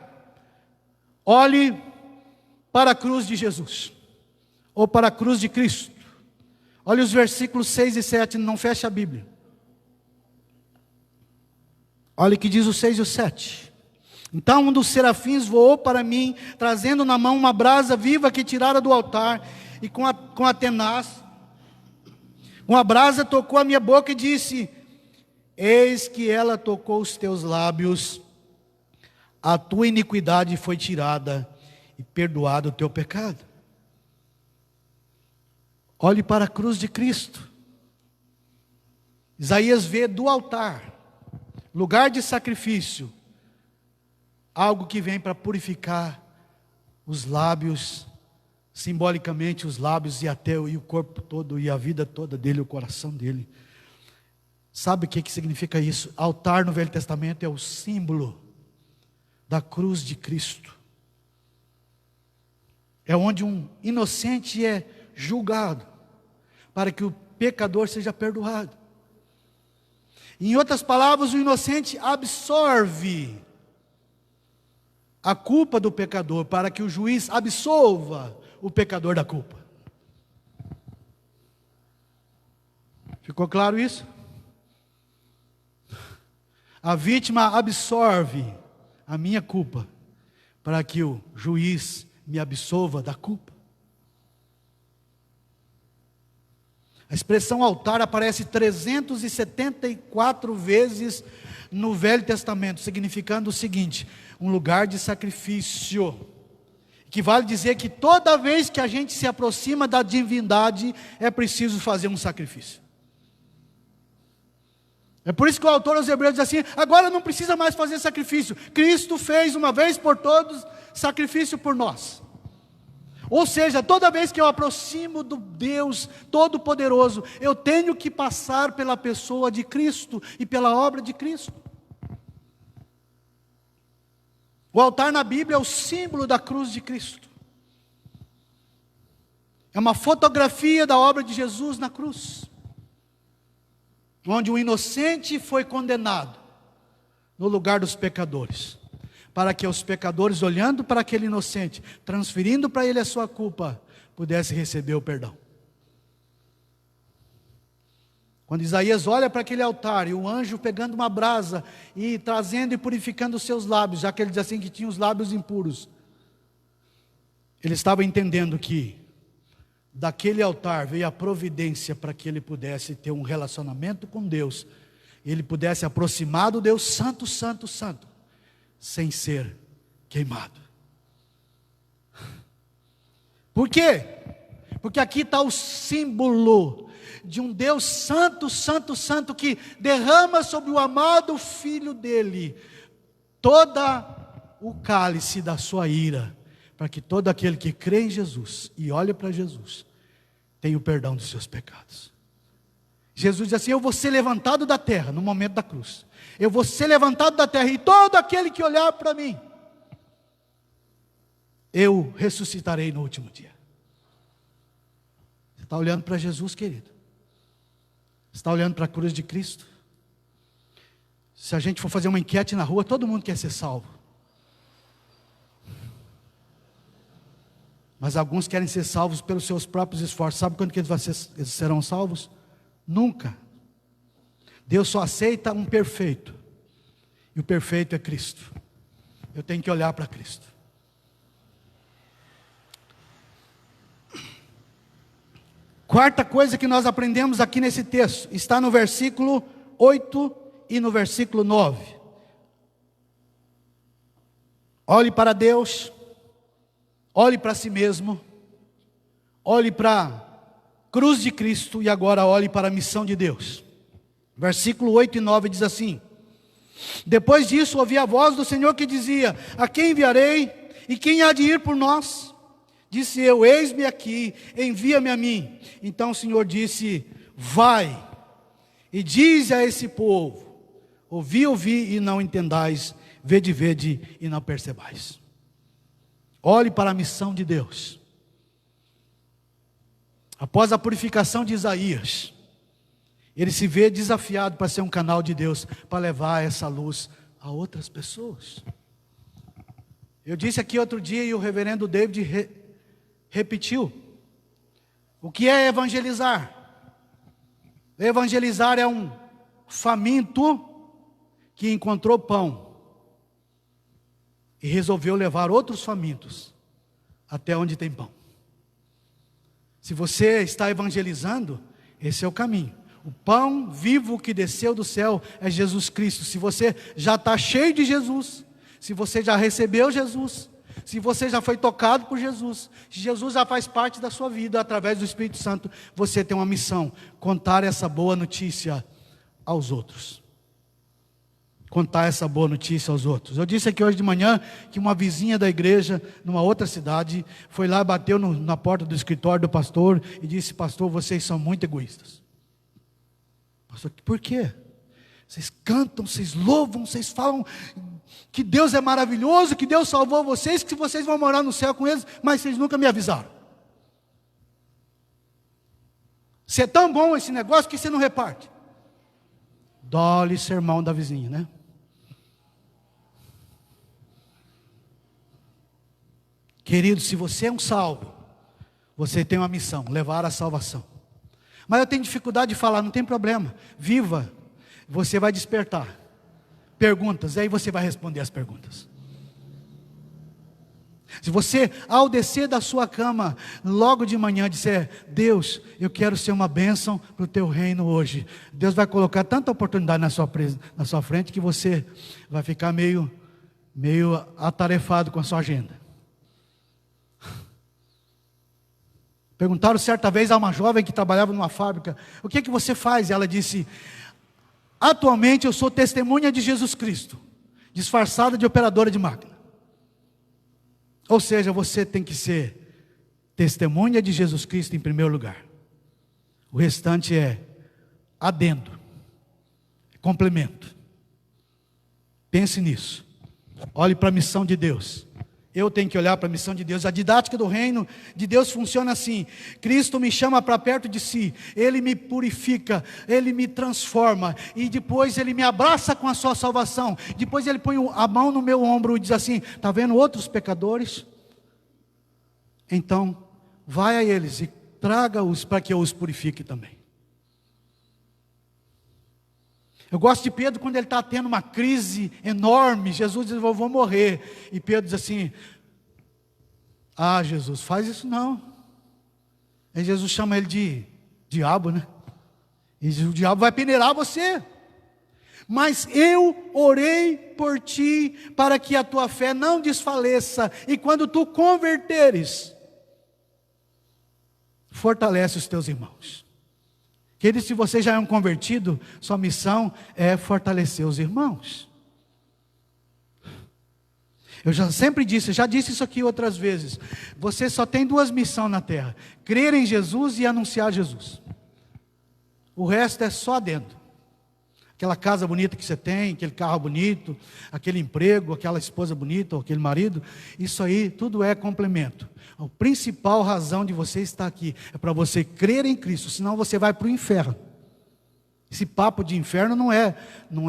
Olhe para a cruz de Jesus, ou para a cruz de Cristo. Olhe os versículos 6 e 7, não feche a Bíblia. Olha o que diz o 6 e o 7. Então um dos serafins voou para mim, trazendo na mão uma brasa viva que tirara do altar, e com a tenaz, com a brasa tocou a minha boca e disse: eis que ela tocou os teus lábios, a tua iniquidade foi tirada e perdoado o teu pecado. Olhe para a cruz de Cristo. Isaías vê do altar, lugar de sacrifício, algo que vem para purificar os lábios, simbolicamente os lábios e o corpo todo e a vida toda dele, o coração dele. Sabe o que significa isso? Altar no Velho Testamento é o símbolo da cruz de Cristo. É onde um inocente é julgado, para que o pecador seja perdoado. Em outras palavras, o inocente absorve a culpa do pecador, para que o juiz absolva o pecador da culpa. Ficou claro isso? A vítima absorve a minha culpa, para que o juiz me absolva da culpa. A expressão altar aparece 374 vezes no Velho Testamento, significando o seguinte: um lugar de sacrifício. Que vale dizer que toda vez que a gente se aproxima da divindade, é preciso fazer um sacrifício. É por isso que o autor aos Hebreus diz assim: agora não precisa mais fazer sacrifício, Cristo fez uma vez por todos sacrifício por nós. Ou seja, toda vez que eu aproximo do Deus Todo-Poderoso, eu tenho que passar pela pessoa de Cristo e pela obra de Cristo. O altar na Bíblia é o símbolo da cruz de Cristo. É uma fotografia da obra de Jesus na cruz, onde o inocente foi condenado no lugar dos pecadores, para que os pecadores, olhando para aquele inocente, transferindo para ele a sua culpa, pudessem receber o perdão. Quando Isaías olha para aquele altar, e o anjo pegando uma brasa, e trazendo e purificando os seus lábios, já que ele diz assim que tinha os lábios impuros, ele estava entendendo que daquele altar veio a providência para que ele pudesse ter um relacionamento com Deus, ele pudesse aproximar do Deus Santo, Santo, Santo, sem ser queimado. Por quê? Porque aqui está o símbolo de um Deus Santo, Santo, Santo, que derrama sobre o amado Filho dele toda o cálice da sua ira, para que todo aquele que crê em Jesus e olha para Jesus tenha o perdão dos seus pecados. Jesus diz assim: eu vou ser levantado da terra no momento da cruz. Eu vou ser levantado da terra, e todo aquele que olhar para mim, eu ressuscitarei no último dia. Você está olhando para Jesus, querido? Você está olhando para a cruz de Cristo? Se a gente for fazer uma enquete na rua, todo mundo quer ser salvo. Mas alguns querem ser salvos pelos seus próprios esforços. Sabe quando que eles serão salvos? Nunca. Deus só aceita um perfeito, e o perfeito é Cristo. Eu tenho que olhar para Cristo. Quarta coisa que nós aprendemos aqui nesse texto, está no versículo 8 e no versículo 9. Olhe para Deus, olhe para si mesmo, olhe para a cruz de Cristo, e agora olhe para a missão de Deus. Versículo 8 e 9 diz assim: depois disso ouvi a voz do Senhor que dizia: a quem enviarei, e quem há de ir por nós? Disse eu: eis-me aqui, envia-me a mim. Então o Senhor disse: vai, e dize a esse povo: ouvi e não entendais, vede e não percebais. Olhe para a missão de Deus. Após a purificação de Isaías, ele se vê desafiado para ser um canal de Deus, para levar essa luz a outras pessoas. Eu disse aqui outro dia, e o reverendo David repetiu: o que é evangelizar? Evangelizar é um faminto que encontrou pão e resolveu levar outros famintos até onde tem pão. Se você está evangelizando, esse é o caminho. O pão vivo que desceu do céu é Jesus Cristo. Se você já está cheio de Jesus, se você já recebeu Jesus, se você já foi tocado por Jesus, se Jesus já faz parte da sua vida através do Espírito Santo, você tem uma missão: contar essa boa notícia aos outros. Contar essa boa notícia aos outros. Eu disse aqui hoje de manhã que uma vizinha da igreja, numa outra cidade, foi lá, bateu na porta do escritório do pastor e disse: pastor, vocês são muito egoístas. Pastor, por quê? Vocês cantam, vocês louvam, vocês falam que Deus é maravilhoso, que Deus salvou vocês, que vocês vão morar no céu com eles, mas vocês nunca me avisaram. Se é tão bom esse negócio que você não reparte. Dole sermão da vizinha, né? Querido, se você é um salvo, você tem uma missão, levar a salvação. Mas eu tenho dificuldade de falar, não tem problema. Viva, você vai despertar perguntas, e aí você vai responder as perguntas. Se você, ao descer da sua cama, logo de manhã, disser: Deus, eu quero ser uma bênção para o teu reino hoje, Deus vai colocar tanta oportunidade na sua frente, que você vai ficar meio atarefado com a sua agenda. Perguntaram certa vez a uma jovem que trabalhava numa fábrica: o que você faz? E ela disse: atualmente eu sou testemunha de Jesus Cristo, disfarçada de operadora de máquina. Ou seja, você tem que ser testemunha de Jesus Cristo em primeiro lugar. O restante é adendo, complemento. Pense nisso. Olhe para a missão de Deus. Eu tenho que olhar para a missão de Deus. A didática do reino de Deus funciona assim: Cristo me chama para perto de si, Ele me purifica, Ele me transforma, e depois Ele me abraça com a sua salvação. Depois Ele põe a mão no meu ombro e diz assim: está vendo outros pecadores? Então vai a eles e traga-os para que eu os purifique também. Eu gosto de Pedro quando ele está tendo uma crise enorme. Jesus diz: eu vou morrer. E Pedro diz assim: ah, Jesus, faz isso não. Aí Jesus chama ele de diabo, né? E diz: o diabo vai peneirar você. Mas eu orei por ti, para que a tua fé não desfaleça. E quando tu converteres, fortalece os teus irmãos. Querido, se você já é um convertido, sua missão é fortalecer os irmãos. Eu já disse isso aqui outras vezes. Você só tem duas missões na terra: crer em Jesus e anunciar Jesus. O resto é só adendo. Aquela casa bonita que você tem, aquele carro bonito, aquele emprego, aquela esposa bonita, ou aquele marido, isso aí tudo é complemento. A principal razão de você estar aqui é para você crer em Cristo, senão você vai para o inferno. Esse papo de inferno não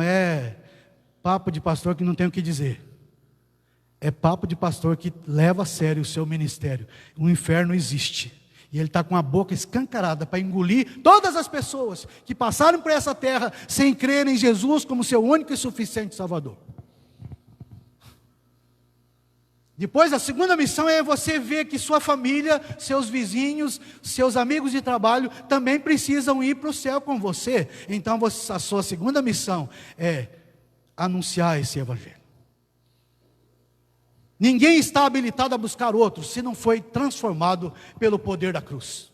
é papo de pastor que não tem o que dizer. É papo de pastor que leva a sério o seu ministério. O inferno existe. E ele está com a boca escancarada para engolir todas as pessoas que passaram por essa terra sem crer em Jesus como seu único e suficiente Salvador. Depois, a segunda missão é você ver que sua família, seus vizinhos, seus amigos de trabalho também precisam ir para o céu com você. Então, a sua segunda missão é anunciar esse evangelho. Ninguém está habilitado a buscar outro se não foi transformado pelo poder da cruz.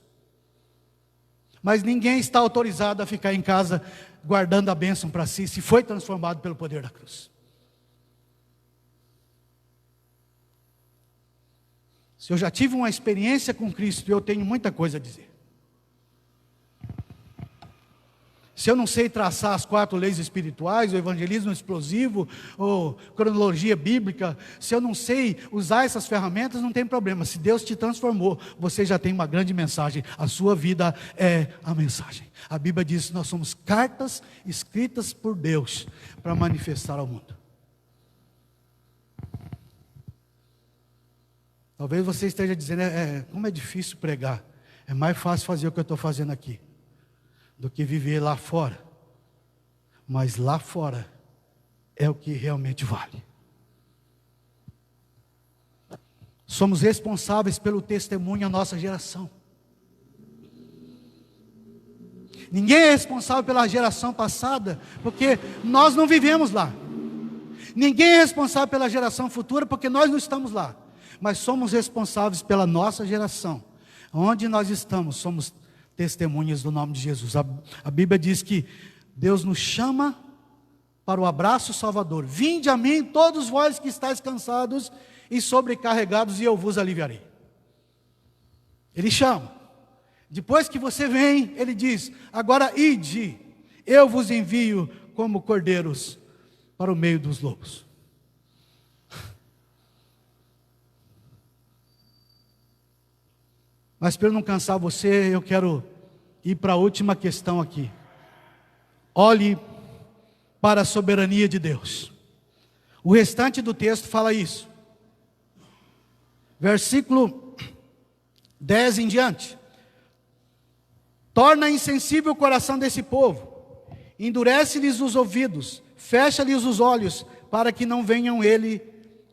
Mas ninguém está autorizado a ficar em casa guardando a bênção para si, se foi transformado pelo poder da cruz. Se eu já tive uma experiência com Cristo, eu tenho muita coisa a dizer. Se eu não sei traçar as 4 leis espirituais, o evangelismo explosivo, ou cronologia bíblica, se eu não sei usar essas ferramentas, não tem problema. Se Deus te transformou, você já tem uma grande mensagem. A sua vida é a mensagem. A Bíblia diz que nós somos cartas escritas por Deus para manifestar ao mundo. Talvez você esteja dizendo: como é difícil pregar. É mais fácil fazer o que eu estou fazendo aqui do que viver lá fora. Mas lá fora é o que realmente vale. Somos responsáveis pelo testemunho à nossa geração. Ninguém é responsável pela geração passada, porque nós não vivemos lá. Ninguém é responsável pela geração futura, porque nós não estamos lá. Mas somos responsáveis pela nossa geração. Onde nós estamos, somos testemunhas do nome de Jesus. A Bíblia diz que Deus nos chama para o abraço salvador. Vinde a mim todos vós que estáis cansados e sobrecarregados, e eu vos aliviarei. Ele chama. Depois que você vem, Ele diz: agora ide, eu vos envio como cordeiros para o meio dos lobos. Mas para eu não cansar você, eu quero ir para a última questão aqui. Olhe para a soberania de Deus. O restante do texto fala isso. Versículo 10 em diante. Torna insensível o coração desse povo, endurece-lhes os ouvidos, fecha-lhes os olhos, para que não venham ele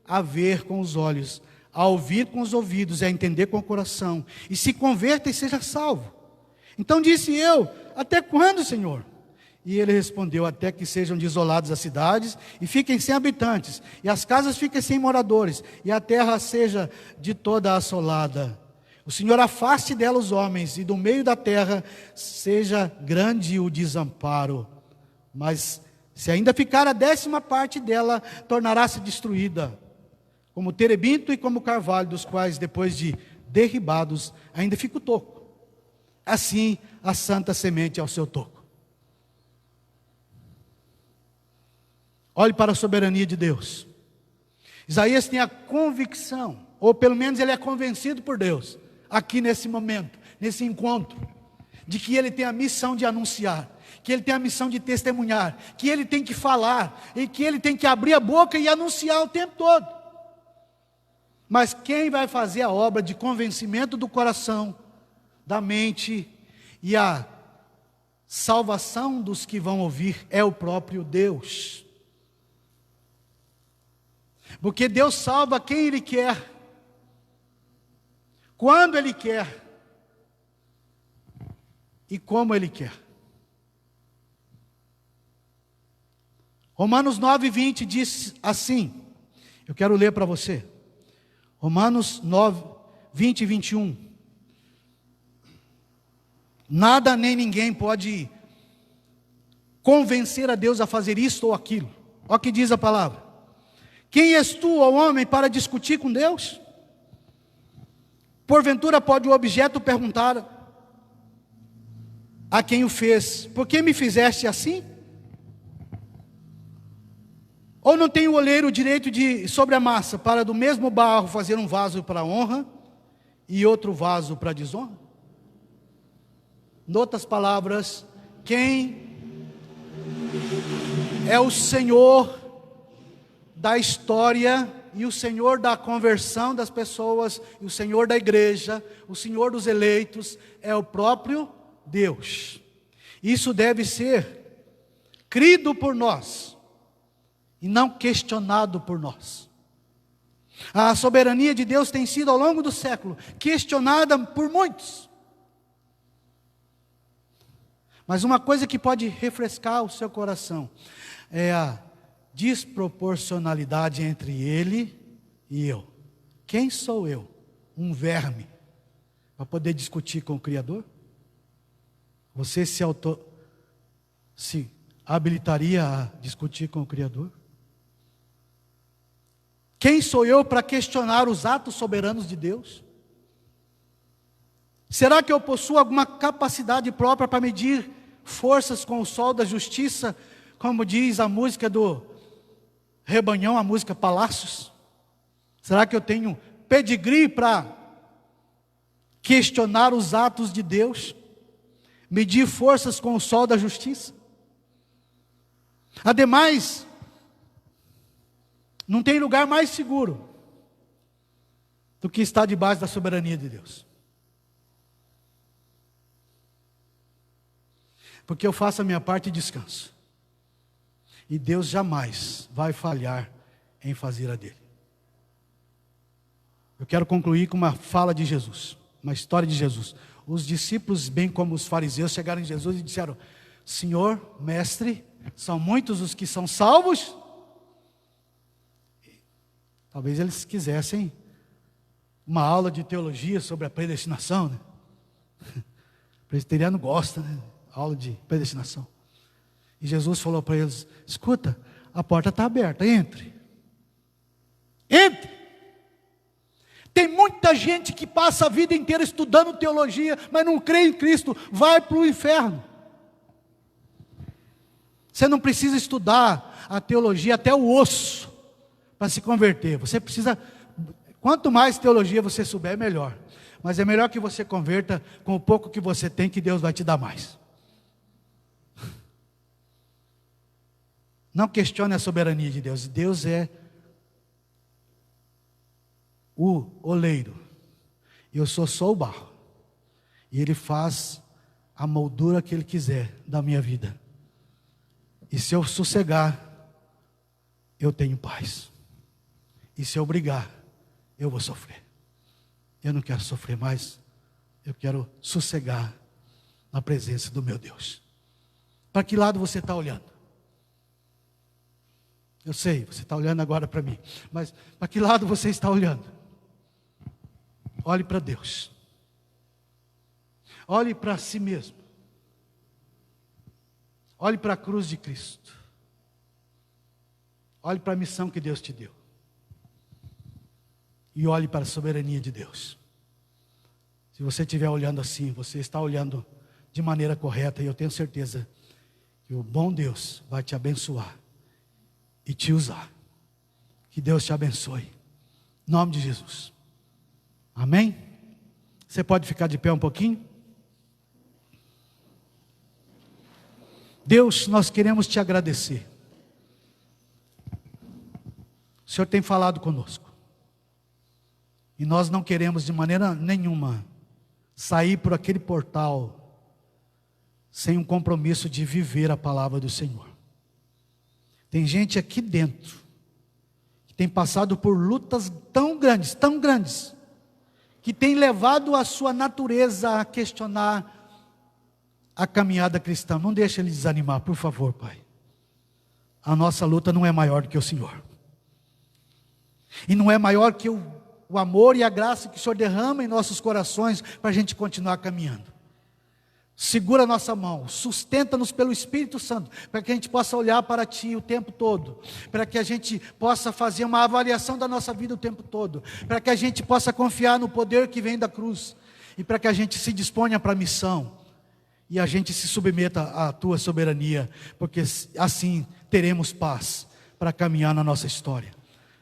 a ver com os olhos, a ouvir com os ouvidos, a entender com o coração, e se converta e seja salvo. Então disse eu: até quando, Senhor? E ele respondeu: até que sejam desoladas as cidades e fiquem sem habitantes, e as casas fiquem sem moradores, e a terra seja de toda assolada. O Senhor afaste dela os homens, e do meio da terra seja grande o desamparo. Mas se ainda ficar a 10ª parte dela, tornará-se destruída, como terebinto e como carvalho, dos quais, depois de derribados, ainda fica o toco. Assim, a santa semente ao seu toco. Olhe para a soberania de Deus. Isaías tem a convicção, ou pelo menos ele é convencido por Deus, aqui nesse momento, nesse encontro, de que ele tem a missão de anunciar, que ele tem a missão de testemunhar, que ele tem que falar, e que ele tem que abrir a boca e anunciar o tempo todo. Mas quem vai fazer a obra de convencimento do coração, da mente e a salvação dos que vão ouvir é o próprio Deus. Porque Deus salva quem Ele quer, quando Ele quer e como Ele quer. Romanos 9:20 diz assim, eu quero ler para você. Romanos 9:20 e 21. Nada nem ninguém pode convencer a Deus a fazer isto ou aquilo. Olha o que diz a palavra. Quem és tu, ó homem, para discutir com Deus? Porventura pode o objeto perguntar a quem o fez: por que me fizeste assim? Ou não tem o oleiro o direito de, sobre a massa, para do mesmo barro fazer um vaso para honra e outro vaso para desonra? Em outras palavras, quem é o Senhor da história e o Senhor da conversão das pessoas, e o Senhor da igreja, o Senhor dos eleitos, é o próprio Deus. Isso deve ser crido por nós e não questionado por nós. A soberania de Deus tem sido ao longo do século questionada por muitos. Mas uma coisa que pode refrescar o seu coração é a desproporcionalidade entre Ele e eu. Quem sou eu? Um verme, para poder discutir com o Criador? Você se habilitaria a discutir com o Criador? Quem sou eu para questionar os atos soberanos de Deus? Será que eu possuo alguma capacidade própria para medir forças com o sol da justiça, como diz a música do Rebanhão, a música Palácios? Será que eu tenho pedigree para questionar os atos de Deus? Medir forças com o sol da justiça? Ademais, não tem lugar mais seguro do que estar debaixo da soberania de Deus. Porque eu faço a minha parte e descanso. E Deus jamais vai falhar em fazer a dele. Eu quero concluir com uma fala de Jesus, uma história de Jesus. Os discípulos, bem como os fariseus, chegaram em Jesus e disseram: Senhor, mestre, são muitos os que são salvos? Talvez eles quisessem uma aula de teologia sobre a predestinação, né? O presbiteriano gosta, né? Aula de predestinação. E Jesus falou para eles: escuta, a porta está aberta, entre. Entre. Tem muita gente que passa a vida inteira estudando teologia, mas não crê em Cristo, vai para o inferno. Você não precisa estudar a teologia até o osso para se converter. Você precisa, quanto mais teologia você souber, melhor. Mas é melhor que você converta com o pouco que você tem, que Deus vai te dar mais. Não questione a soberania de Deus. Deus é o oleiro. Eu sou só o barro. E Ele faz a moldura que Ele quiser da minha vida. E se eu sossegar, eu tenho paz. E se eu brigar, eu vou sofrer. Eu não quero sofrer mais. Eu quero sossegar na presença do meu Deus. Para que lado você está olhando? Eu sei, você está olhando agora para mim. Mas para que lado você está olhando? Olhe para Deus. Olhe para si mesmo. Olhe para a cruz de Cristo. Olhe para a missão que Deus te deu. E olhe para a soberania de Deus. Se você estiver olhando assim, você está olhando de maneira correta, e eu tenho certeza que o bom Deus vai te abençoar e te usar. Que Deus te abençoe. Em nome de Jesus. Amém? Você pode ficar de pé um pouquinho? Deus, nós queremos te agradecer. O Senhor tem falado conosco. E nós não queremos de maneira nenhuma sair por aquele portal sem um compromisso de viver a palavra do Senhor. Tem gente aqui dentro que tem passado por lutas tão grandes, que tem levado a sua natureza a questionar a caminhada cristã. Não deixe ele desanimar, por favor, Pai. A nossa luta não é maior do que o Senhor. E não é maior que o amor e a graça que o Senhor derrama em nossos corações para a gente continuar caminhando. Segura a nossa mão, sustenta-nos pelo Espírito Santo, para que a gente possa olhar para Ti o tempo todo, para que a gente possa fazer uma avaliação da nossa vida o tempo todo, para que a gente possa confiar no poder que vem da cruz, e para que a gente se disponha para a missão, e a gente se submeta à Tua soberania, porque assim teremos paz para caminhar na nossa história.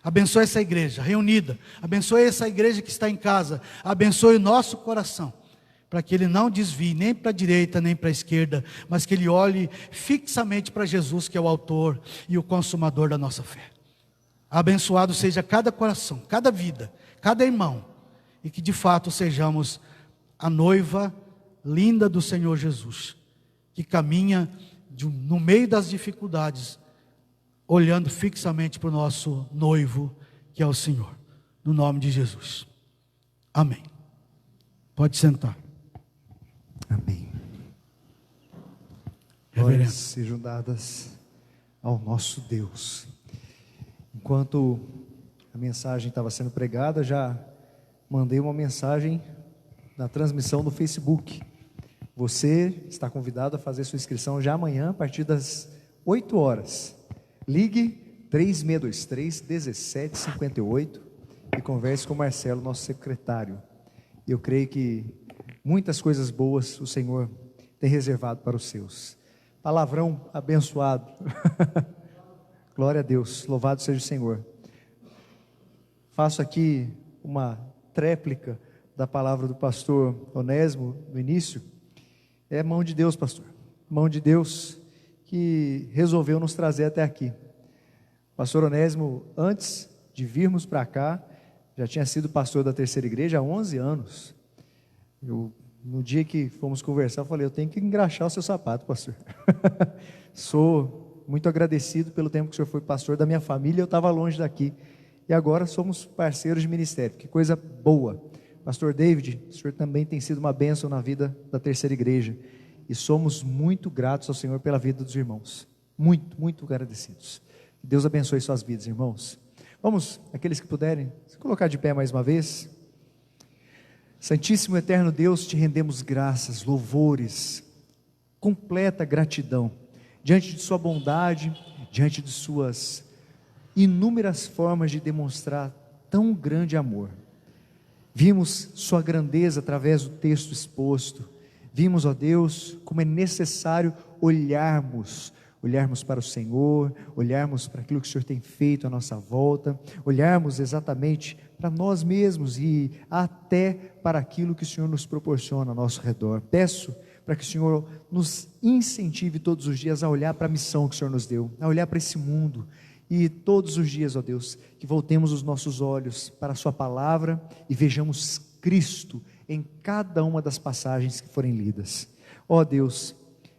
Abençoe essa igreja reunida, abençoe essa igreja que está em casa, abençoe o nosso coração, para que ele não desvie nem para a direita nem para a esquerda, mas que ele olhe fixamente para Jesus, que é o autor e o consumador da nossa fé. Abençoado seja cada coração, cada vida, cada irmão, e que de fato sejamos a noiva linda do Senhor Jesus, que caminha no meio das dificuldades, olhando fixamente para o nosso noivo, que é o Senhor, no nome de Jesus. Amém. Pode sentar. Amém. Reverendo. Glórias sejam dadas ao nosso Deus. Enquanto a mensagem estava sendo pregada, já mandei uma mensagem na transmissão do Facebook. Você está convidado a fazer sua inscrição já amanhã, a partir das 8 horas. Ligue 3623-1758 e converse com o Marcelo, nosso secretário. Eu creio que muitas coisas boas o Senhor tem reservado para os seus. Palavrão abençoado. Glória a Deus, louvado seja o Senhor. Faço aqui uma tréplica da palavra do pastor Onésimo no início. É mão de Deus, pastor. Mão de Deus que resolveu nos trazer até aqui. Pastor Onésimo, antes de virmos para cá, já tinha sido pastor da Terceira Igreja há 11 anos. No dia que fomos conversar, eu falei, eu tenho que engraxar o seu sapato, pastor. Sou muito agradecido pelo tempo que o senhor foi pastor da minha família, eu estava longe daqui. E agora somos parceiros de ministério, que coisa boa. Pastor David, o senhor também tem sido uma bênção na vida da Terceira Igreja. E somos muito gratos ao Senhor pela vida dos irmãos. Muito, muito agradecidos. Deus abençoe suas vidas, irmãos. Vamos, aqueles que puderem, se colocar de pé mais uma vez. Santíssimo e eterno Deus, te rendemos graças, louvores, completa gratidão, diante de sua bondade, diante de suas inúmeras formas de demonstrar tão grande amor. Vimos sua grandeza através do texto exposto, vimos, ó Deus, como é necessário olharmos olharmos para o Senhor, olharmos para aquilo que o Senhor tem feito à nossa volta, olharmos exatamente para nós mesmos e até para aquilo que o Senhor nos proporciona ao nosso redor. Peço para que o Senhor nos incentive todos os dias a olhar para a missão que o Senhor nos deu, a olhar para esse mundo, e todos os dias, ó Deus, que voltemos os nossos olhos para a sua palavra e vejamos Cristo em cada uma das passagens que forem lidas. Ó Deus,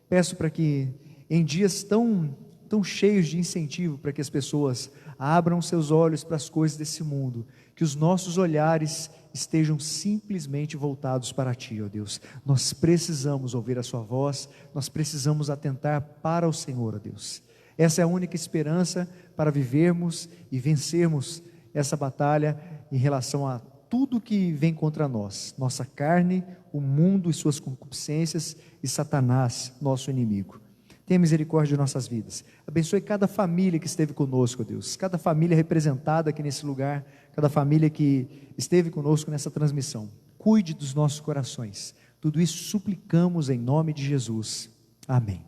peço para que em dias tão cheios de incentivo para que as pessoas abram seus olhos para as coisas desse mundo, que os nossos olhares estejam simplesmente voltados para Ti, ó Deus. Nós precisamos ouvir a Sua voz, nós precisamos atentar para o Senhor, ó Deus. Essa é a única esperança para vivermos e vencermos essa batalha em relação a tudo que vem contra nós, nossa carne, o mundo e suas concupiscências e Satanás, nosso inimigo. Tenha misericórdia de nossas vidas. Abençoe cada família que esteve conosco, ó Deus, cada família representada aqui nesse lugar, cada família que esteve conosco nessa transmissão. Cuide dos nossos corações. Tudo isso suplicamos em nome de Jesus. Amém.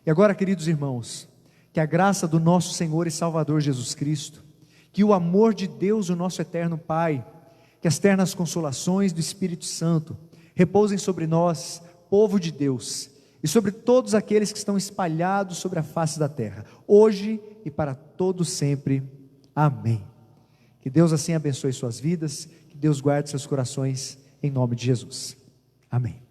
E agora, queridos irmãos, que a graça do nosso Senhor e Salvador Jesus Cristo, que o amor de Deus, o nosso eterno Pai, que as ternas consolações do Espírito Santo repousem sobre nós, povo de Deus, e sobre todos aqueles que estão espalhados sobre a face da terra, hoje e para todo sempre. Amém. Que Deus assim abençoe suas vidas, que Deus guarde seus corações, em nome de Jesus. Amém.